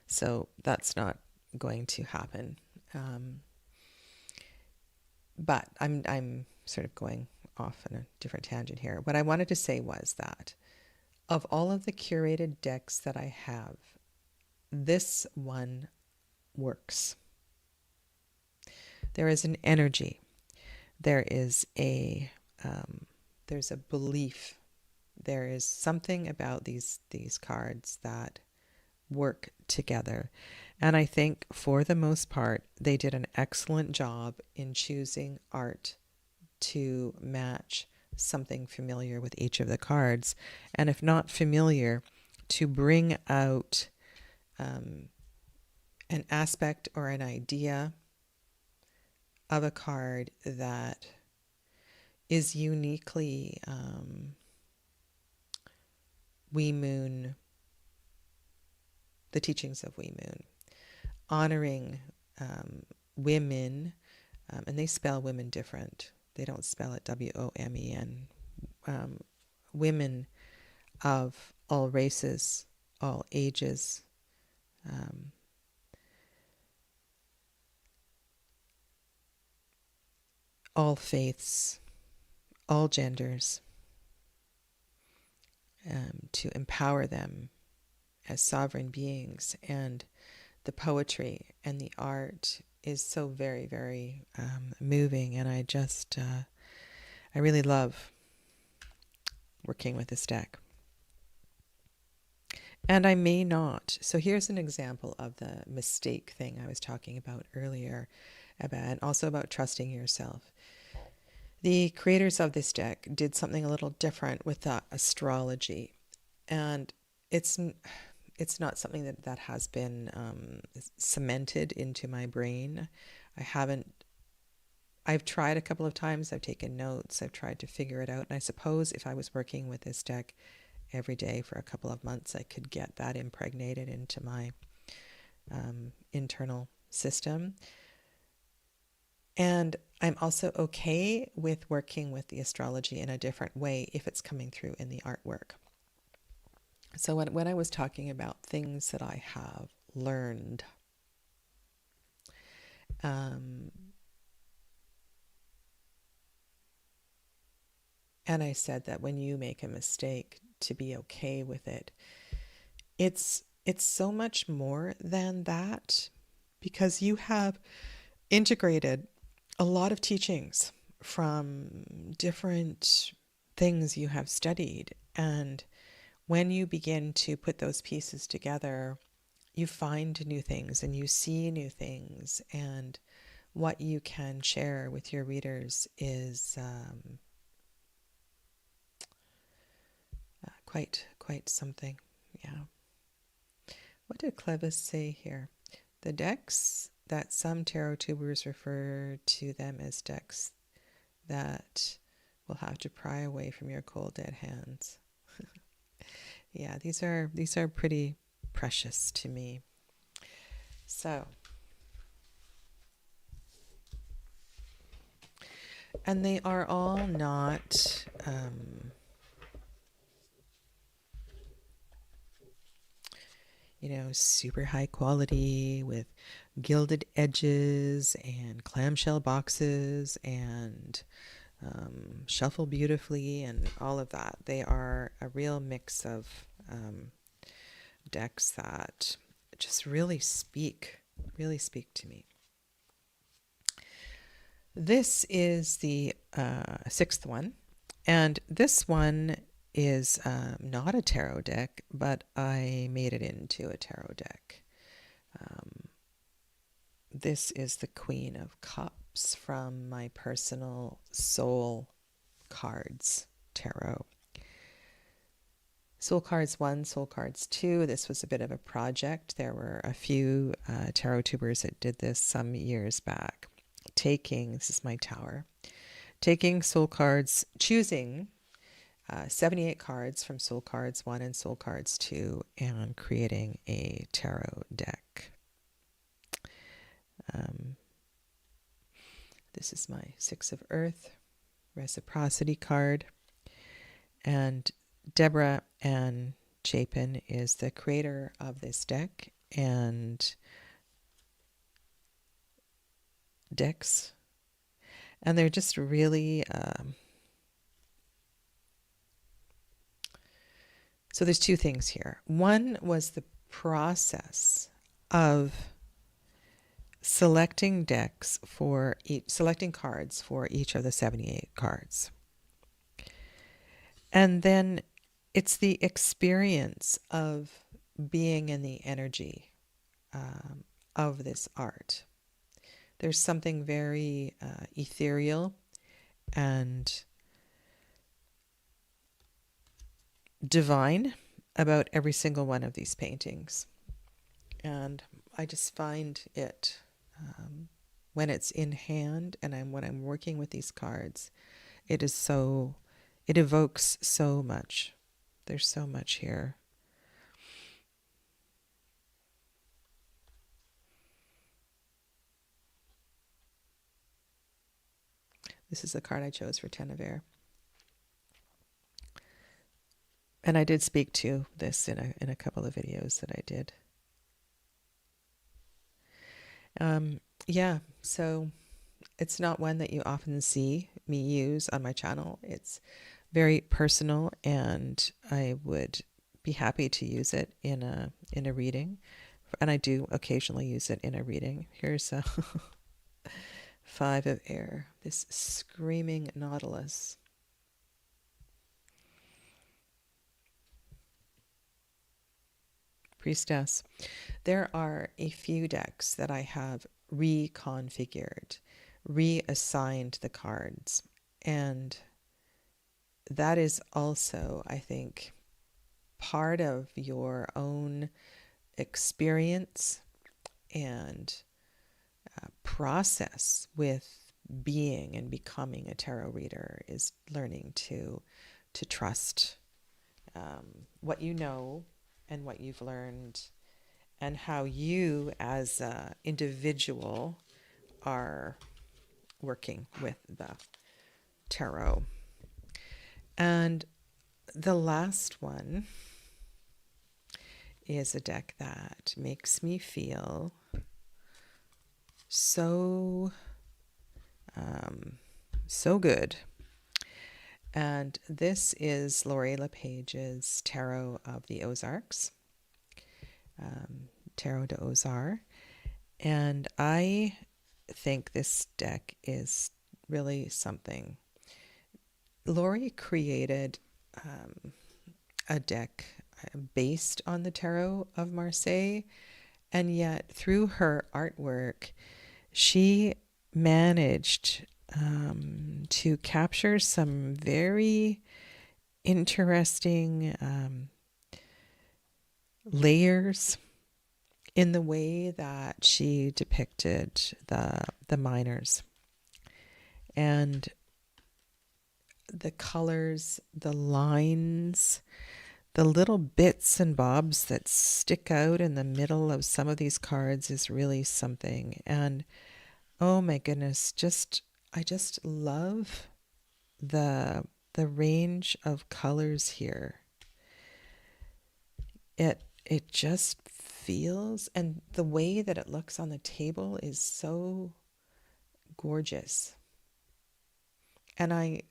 So that's not going to happen. But I'm sort of going off on a different tangent here. What I wanted to say was that of all of the curated decks that I have, this one works. There is an energy. There is there's a belief. There is something about these cards that work together. And I think for the most part, they did an excellent job in choosing art to match something familiar with each of the cards. And if not familiar, to bring out an aspect or an idea of a card that is uniquely Wee Moon, the teachings of Wee Moon, honoring women, and they spell women different. They don't spell it WOMEN. Women of all races, all ages, all faiths, all genders, to empower them as sovereign beings. And the poetry and the art is so very, very moving. And I really love working with this deck. And I may not. So here's an example of the mistake thing I was talking about earlier, and also about trusting yourself. The creators of this deck did something a little different with the astrology, and it's not something that has been cemented into my brain. I've tried a couple of times. I've taken notes. I've tried to figure it out. And I suppose if I was working with this deck every day for a couple of months, I could get that impregnated into my internal system. And I'm also okay with working with the astrology in a different way if it's coming through in the artwork. So when I was talking about things that I have learned, and I said that when you make a mistake, to be okay with it, it's so much more than that, because you have integrated a lot of teachings from different things you have studied. And when you begin to put those pieces together, you find new things and you see new things. And what you can share with your readers is quite something. Yeah. What did Clevis say here? The decks that some tarot tubers refer to them as decks that will have to pry away from your cold dead hands. Yeah, these are pretty precious to me. So, and they are all not super high quality with gilded edges and clamshell boxes and shuffle beautifully and all of that. They are a real mix of decks that just really speak to me. This is the sixth one, and this one is not a tarot deck, but I made it into a tarot deck. This is the Queen of Cups from my personal Soul Cards Tarot. Soul Cards 1, Soul Cards 2. This was a bit of a project. There were a few tarot tubers that did this some years back. This is my tower, taking soul cards, choosing 78 cards from Soul Cards 1 and Soul Cards 2 and creating a tarot deck. This is my Six of Earth reciprocity card. And Deborah Ann Chapin is the creator of this deck and decks. And they're just really... So there's two things here. One was the process of selecting selecting cards for each of the 78 cards. And then it's the experience of being in the energy of this art. There's something very ethereal and divine about every single one of these paintings. And I just find it, when it's in hand and when I'm working with these cards, it evokes so much. There's so much here. This is the card I chose for Ten of Air. And I did speak to this in a couple of videos that I did. Yeah, so it's not one that you often see me use on my channel. It's very personal, and I would be happy to use it in a reading. And I do occasionally use it in a reading. Here's a Five of Air, this screaming nautilus. Priestess. There are a few decks that I have reconfigured, reassigned the cards, and that is also, I think, part of your own experience and process with being and becoming a tarot reader is learning to trust what you know and what you've learned, and how you as an individual are working with the tarot. And the last one is a deck that makes me feel so good. And this is Lori LePage's Tarot of the Ozarks, Tarot de Ozar. And I think this deck is really something. Lori created a deck based on the Tarot of Marseille, and yet through her artwork, she managed to capture some very interesting layers in the way that she depicted the minors. And the colors, the lines, the little bits and bobs that stick out in the middle of some of these cards is really something. And oh my goodness, I just love the range of colors here. It just feels, and the way that it looks on the table is so gorgeous. And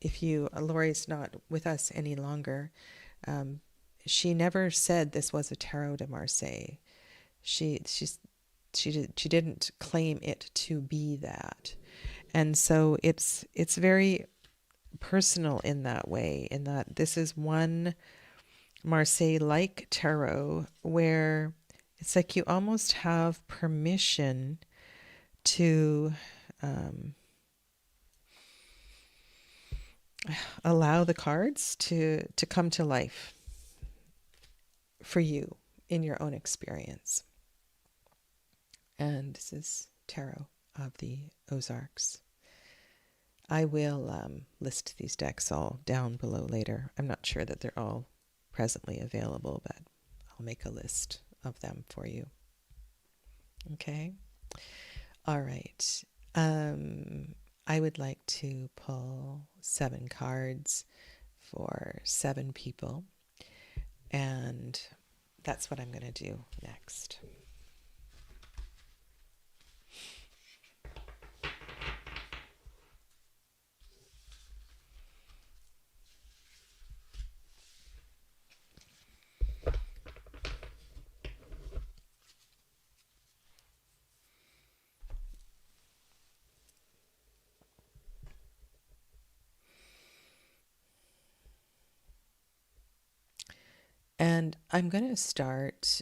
if Lori's not with us any longer, she never said this was a Tarot de Marseille. She didn't claim it to be that. And so it's very personal in that way, in that this is one Marseille-like tarot where it's like you almost have permission to allow the cards to come to life for you in your own experience. And this is Tarot of the Ozarks. I will list these decks all down below later. I'm not sure that they're all presently available, but I'll make a list of them for you. Okay? All right. I would like to pull 7 cards for 7 people, and that's what I'm going to do next. And I'm going to start.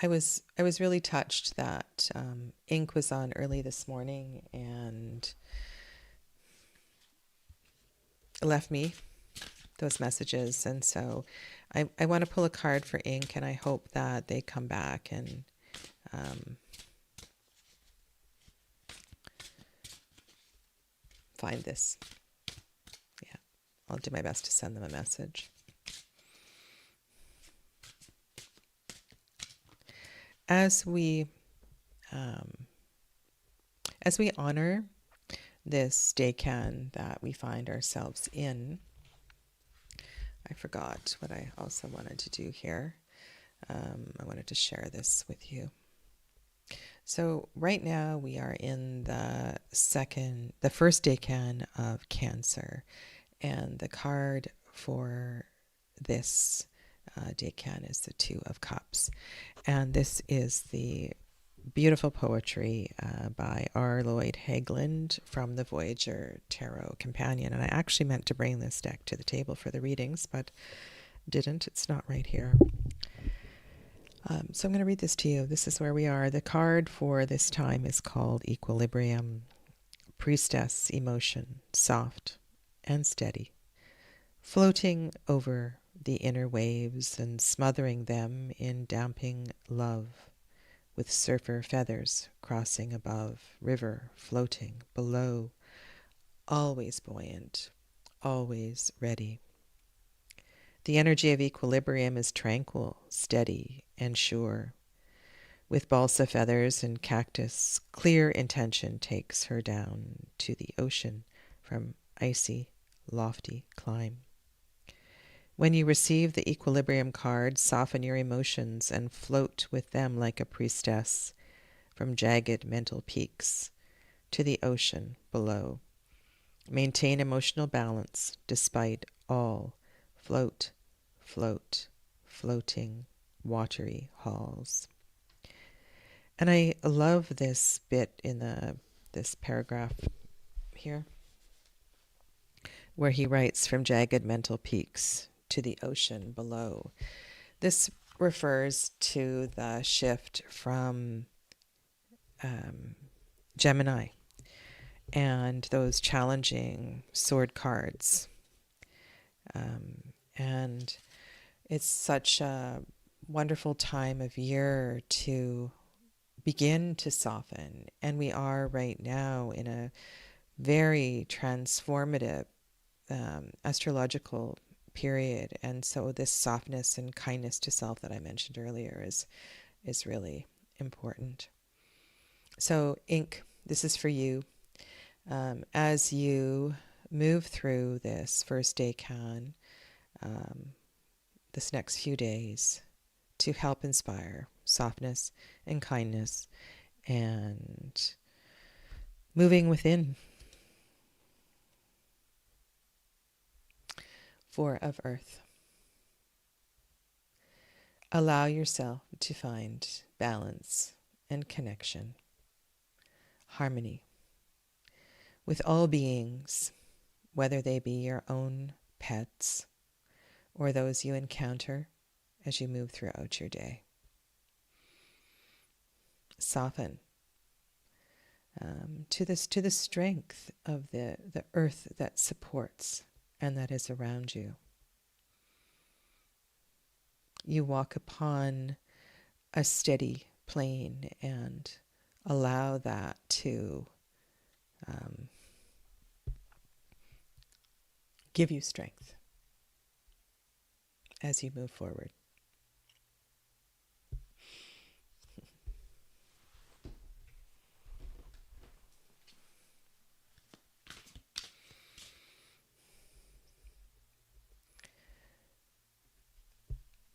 I was really touched that ink was on early this morning and left me those messages, and so I want to pull a card for ink, and I hope that they come back and find this. Yeah, I'll do my best to send them a message. As we honor this decan that we find ourselves in, I forgot what I also wanted to do here. I wanted to share this with you. So right now we are in the first decan of Cancer, and the card for this decan is the 2 of Cups, and this is the beautiful poetry by R. Lloyd Haglund from the Voyager Tarot Companion. And I actually meant to bring this deck to the table for the readings, but didn't. It's not right here. So I'm going to read this to you. This is where we are. The card for this time is called Equilibrium. Priestess emotion, soft and steady, floating over the inner waves and smothering them in damping love, with surfer feathers crossing above, river floating below, always buoyant, always ready. The energy of equilibrium is tranquil, steady, and sure. With balsa feathers and cactus, clear intention takes her down to the ocean from icy, lofty climb. When you receive the equilibrium card, soften your emotions and float with them like a priestess from jagged mental peaks to the ocean below. Maintain emotional balance despite all. Float, float, floating, watery halls. And I love this bit in this paragraph here, where he writes, from jagged mental peaks to the ocean below. This refers to the shift from Gemini and those challenging sword cards. And it's such a wonderful time of year to begin to soften. And we are right now in a very transformative astrological period. And so this softness and kindness to self that I mentioned earlier is really important. So ink, this is for you. As you move through this first decan, this next few days, to help inspire softness and kindness and moving within. 4 of Earth. Allow yourself to find balance and connection, harmony with all beings, whether they be your own pets or those you encounter as you move throughout your day. Soften to the strength of the earth that supports and that is around you. You walk upon a steady plane and allow that to give you strength as you move forward.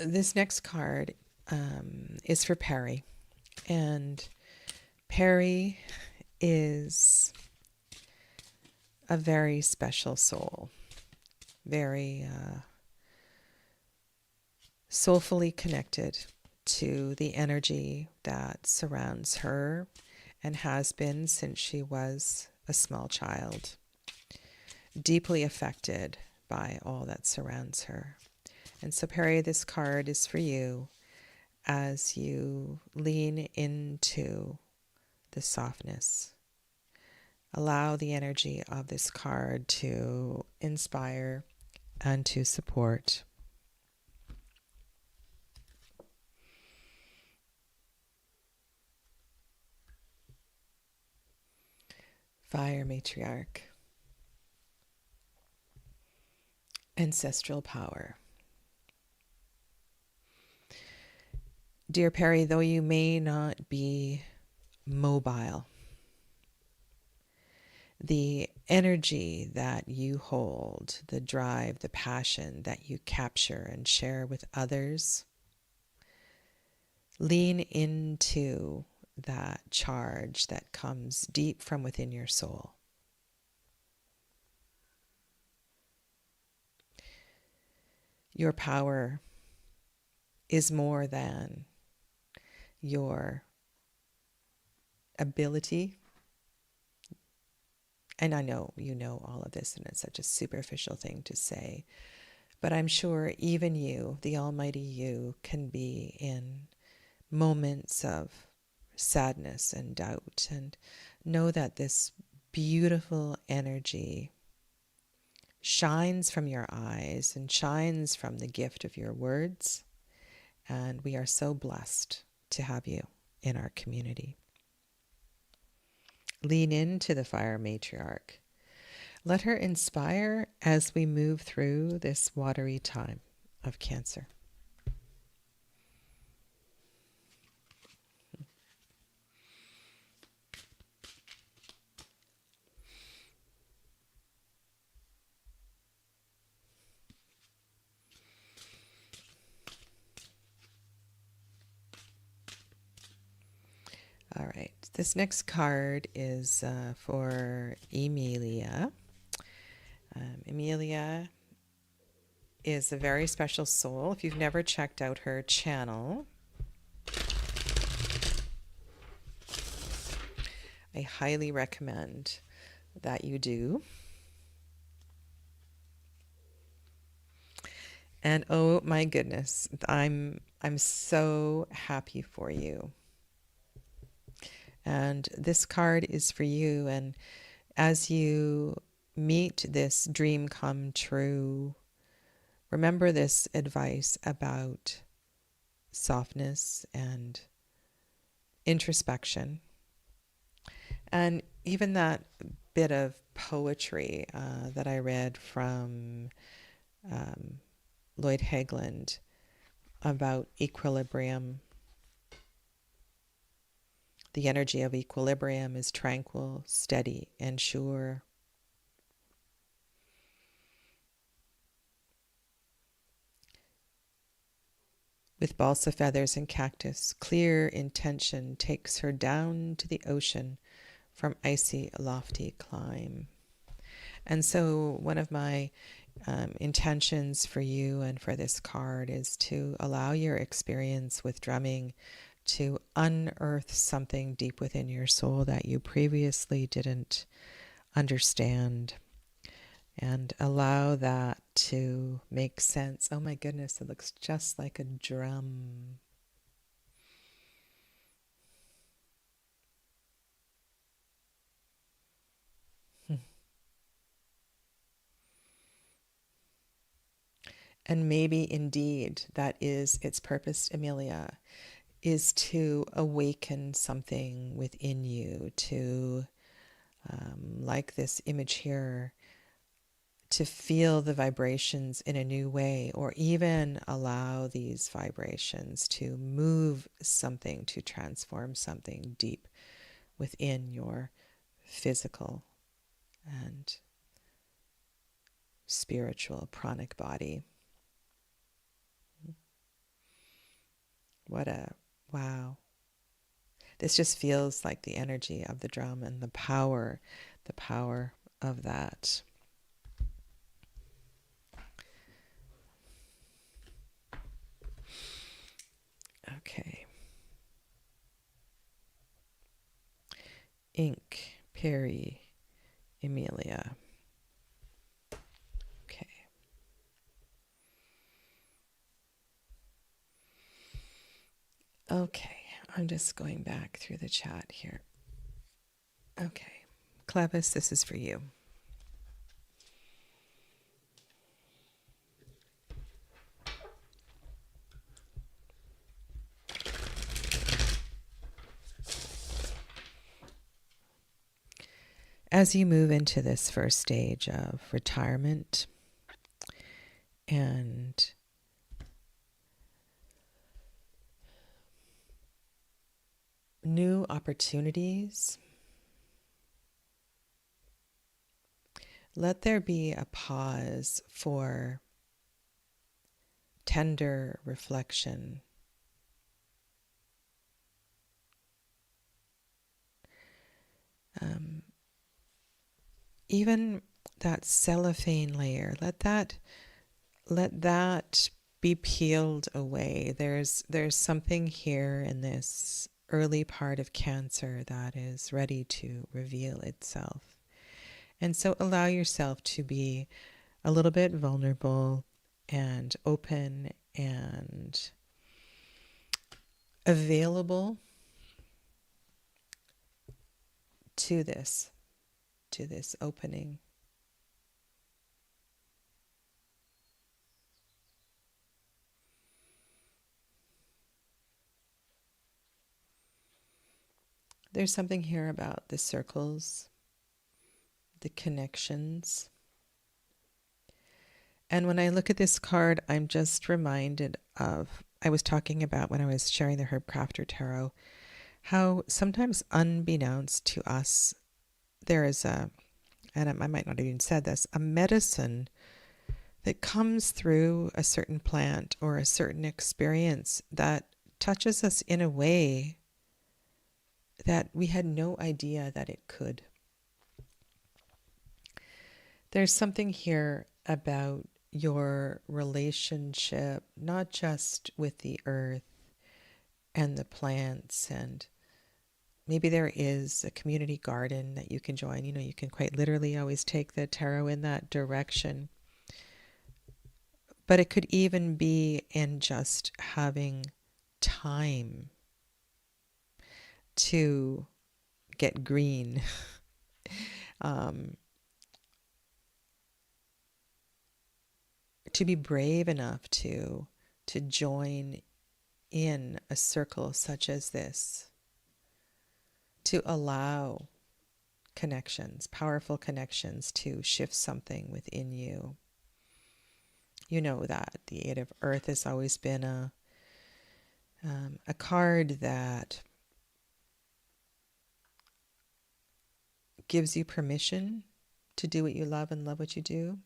This next card is for Perry. And Perry is a very special soul, very soulfully connected to the energy that surrounds her and has been since she was a small child, deeply affected by all that surrounds her. And so, Perry, this card is for you as you lean into the softness. Allow the energy of this card to inspire and to support. Fire matriarch. Ancestral power. Dear Perry, though you may not be mobile, the energy that you hold, the drive, the passion that you capture and share with others, lean into that charge that comes deep from within your soul. Your power is more than your ability. And I know you know all of this, and it's such a superficial thing to say, but I'm sure even you, the almighty you, can be in moments of sadness and doubt, and know that this beautiful energy shines from your eyes and shines from the gift of your words, and we are so blessed to have you in our community. Lean into the fire matriarch. Let her inspire as we move through this watery time of Cancer. All right, this next card is for Emilia. Emilia is a very special soul. If you've never checked out her channel, I highly recommend that you do. And oh my goodness, I'm so happy for you. And this card is for you. And as you meet this dream come true, remember this advice about softness and introspection. And even that bit of poetry that I read from Lloyd Hagland about equilibrium. The energy of equilibrium is tranquil, steady, and sure. With balsa feathers and cactus, clear intention takes her down to the ocean from icy, lofty climb. And so one of my intentions for you and for this card is to allow your experience with drumming to unearth something deep within your soul that you previously didn't understand, and allow that to make sense. Oh my goodness, it looks just like a drum. And maybe indeed that is its purpose, Amelia, is to awaken something within you, to, like this image here, to feel the vibrations in a new way, or even allow these vibrations to move something, to transform something deep within your physical and spiritual pranic body. What a wow. This just feels like the energy of the drum and the power of that. Okay. Ink, Perry, Amelia. Okay. Okay, I'm just going back through the chat here. Okay. Clevis, this is for you. As you move into this first stage of retirement and new opportunities, let there be a pause for tender reflection. Even that cellophane layer, let that be peeled away. There's something here in this early part of Cancer that is ready to reveal itself. And so allow yourself to be a little bit vulnerable and open and available to this opening. There's something here about the circles, the connections. And when I look at this card, I'm just reminded of, I was talking about when I was sharing the Herb Crafter Tarot, how sometimes unbeknownst to us, there is a, and I might not have even said this, a medicine that comes through a certain plant or a certain experience that touches us in a way that we had no idea that it could. There's something here about your relationship, not just with the earth and the plants, and maybe there is a community garden that you can join. You know, you can quite literally always take the tarot in that direction. But it could even be in just having time to get green. To be brave enough to join in a circle such as this, to allow connections, powerful connections, to shift something within you. You know that the Eight of Earth has always been a card that gives you permission to do what you love and love what you do.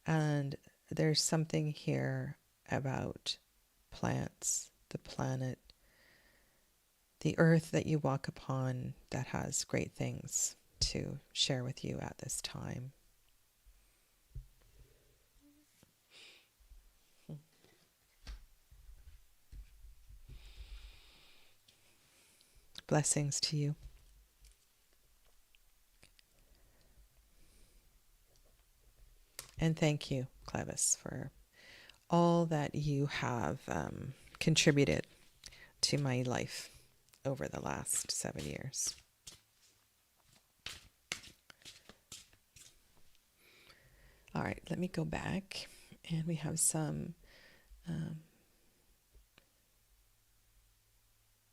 And there's something here about plants, the planet, the earth that you walk upon that has great things to share with you at this time. Blessings to you. And thank you, Clevis, for all that you have contributed to my life over the last 7 years. All right, let me go back, and we have some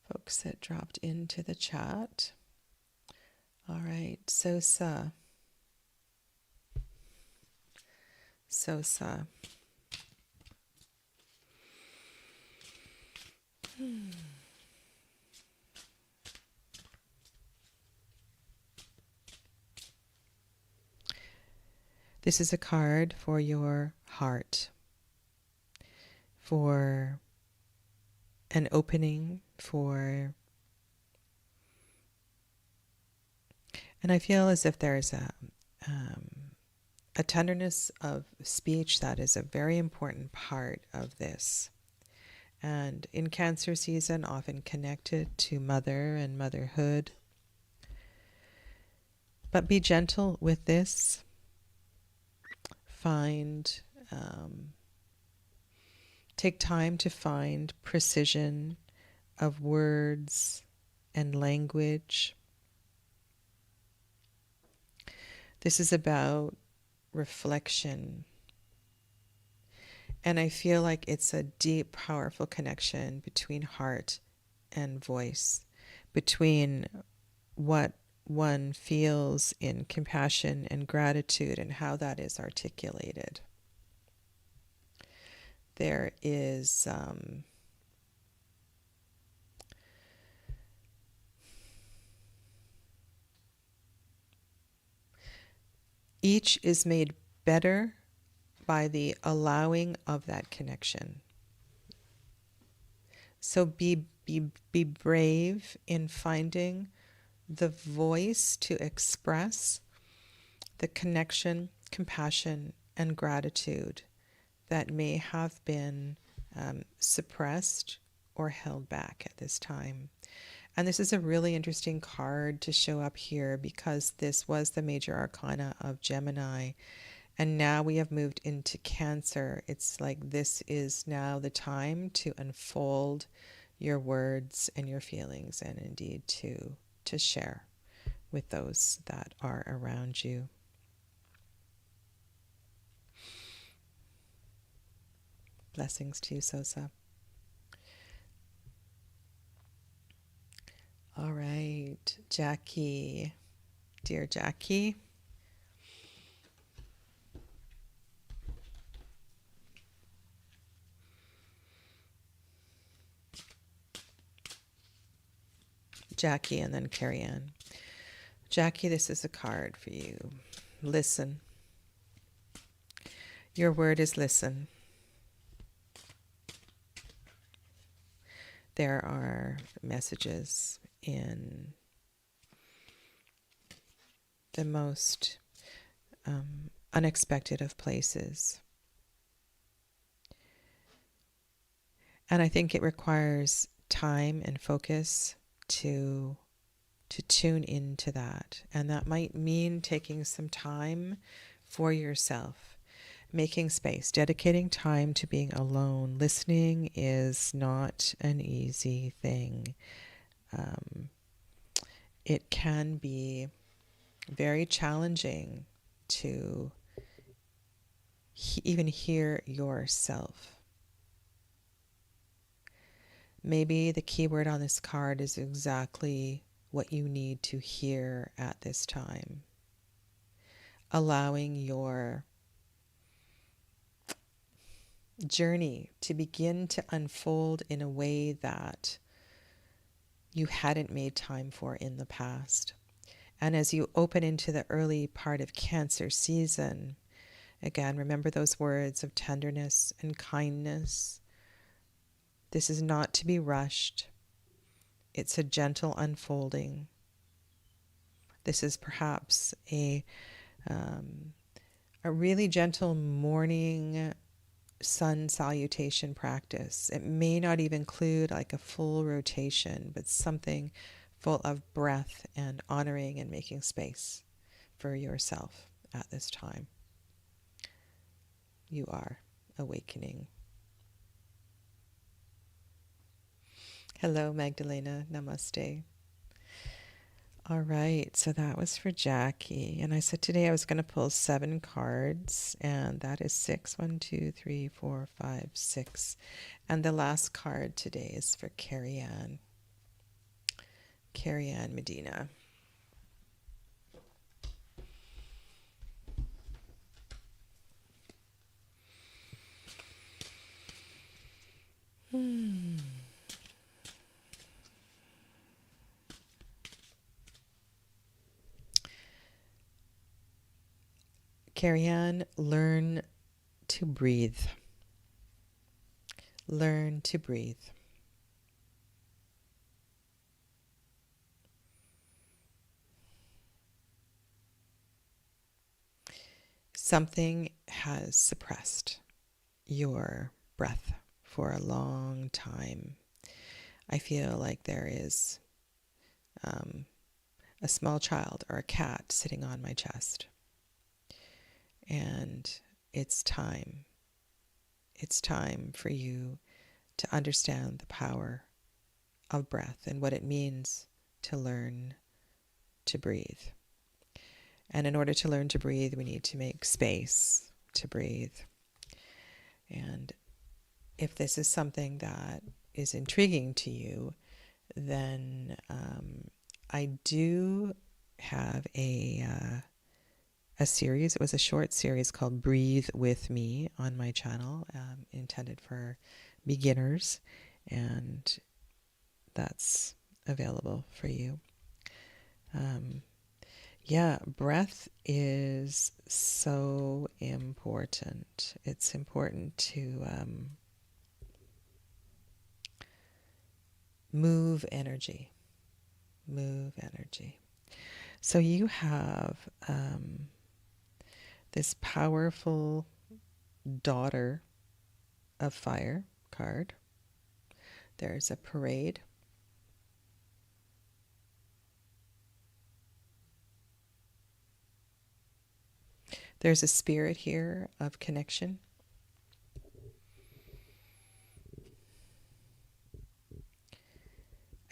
folks that dropped into the chat. All right, Sosa. This is a card for your heart, for an opening, and I feel as if there's a tenderness of speech that is a very important part of this. And in Cancer season, often connected to mother and motherhood. But be gentle with this. Take time to find precision of words and language. This is about reflection. And I feel like it's a deep, powerful connection between heart and voice, between what one feels in compassion and gratitude and how that is articulated. There is each is made better by the allowing of that connection. So be brave in finding the voice to express the connection, compassion, and gratitude that may have been suppressed or held back at this time. And this is a really interesting card to show up here because this was the major arcana of Gemini. And now we have moved into Cancer. It's like this is now the time to unfold your words and your feelings, and indeed to share with those that are around you. Blessings to you, Sosa. All right, Jackie. Dear Jackie. Jackie and then Carrie Ann. Jackie, this is a card for you. Listen. Your word is listen. There are messages in the most unexpected of places. And I think it requires time and focus to tune into that. And that might mean taking some time for yourself, making space, dedicating time to being alone. Listening is not an easy thing. It can be very challenging to even hear yourself. Maybe the key word on this card is exactly what you need to hear at this time. Allowing your journey to begin to unfold in a way that you hadn't made time for in the past. And as you open into the early part of Cancer season, again, remember those words of tenderness and kindness. This is not to be rushed. It's a gentle unfolding. This is perhaps a really gentle morning sun salutation practice. It may not even include like a full rotation, but something full of breath and honoring and making space for yourself at this time. you are awakening. Hello, Magdalena. Namaste. All right, so that was for Jackie. And I said today I was going to pull 7 cards, and that is 6. 1, 2, 3, 4, 5, 6. And the last card today is for Carrie Ann. Carrie Ann Medina. Carrie Ann, learn to breathe. Learn to breathe. Something has suppressed your breath for a long time. I feel like there is a small child or a cat sitting on my chest. And it's time. It's time for you to understand the power of breath and what it means to learn to breathe. And in order to learn to breathe, we need to make space to breathe. And if this is something that is intriguing to you, then I do have a series. It was a short series called Breathe With Me on my channel, intended for beginners, and that's available for you. Breath is so important. It's important to move energy. Move energy. So you have this powerful Daughter of Fire card. There's a parade. There's a spirit here of connection.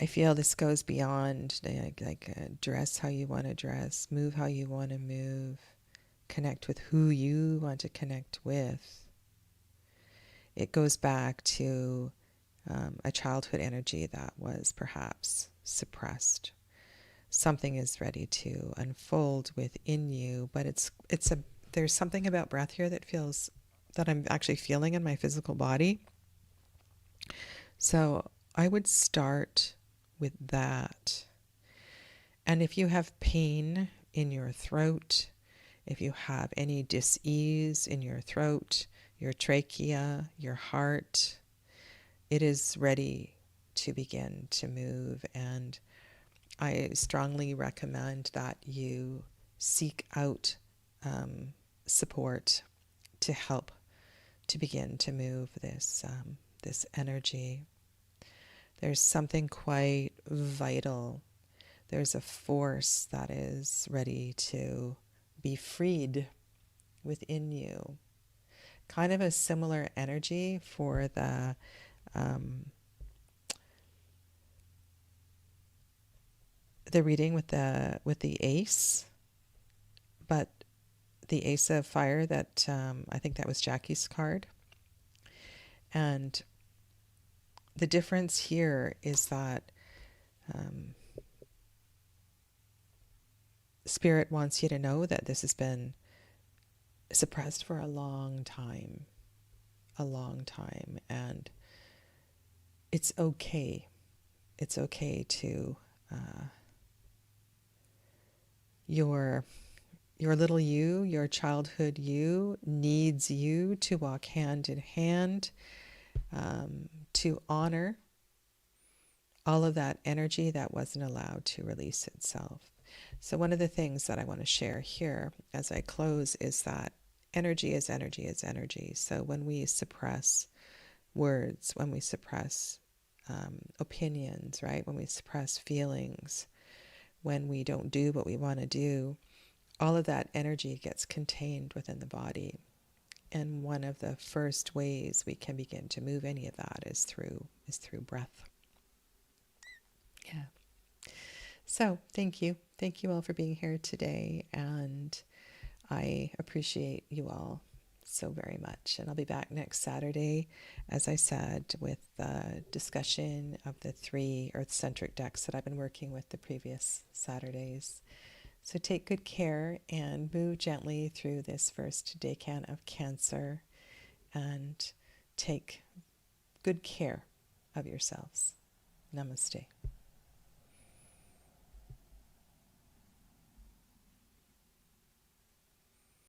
I feel this goes beyond dress how you want to dress, move how you want to move, connect with who you want to connect with. It goes back to a childhood energy that was perhaps suppressed. Something is ready to unfold within you, but there's something about breath here that I'm actually feeling in my physical body. So I would start with that. And if you have pain in your throat, if you have any dis-ease in your throat, your trachea, your heart, it is ready to begin to move. And I strongly recommend that you seek out support to help to begin to move this energy. There's something quite vital. There's a force that is ready to be freed within you. Kind of a similar energy for the reading with the ace, but the Ace of Fire that I think that was Jackie's card. And the difference here is that Spirit wants you to know that this has been suppressed for a long time, and it's okay. It's okay to your little you, your childhood you needs you to walk hand in hand, to honor all of that energy that wasn't allowed to release itself. So one of the things that I want to share here as I close is that energy is energy is energy. So when we suppress words, when we suppress opinions, right? When we suppress feelings, when we don't do what we want to do, all of that energy gets contained within the body. And one of the first ways we can begin to move any of that is through breath. Yeah. So thank you. Thank you all for being here today. And I appreciate you all so very much. And I'll be back next Saturday, as I said, with the discussion of the 3 Earth-centric decks that I've been working with the previous Saturdays. So take good care and move gently through this first decan of Cancer, and take good care of yourselves. Namaste.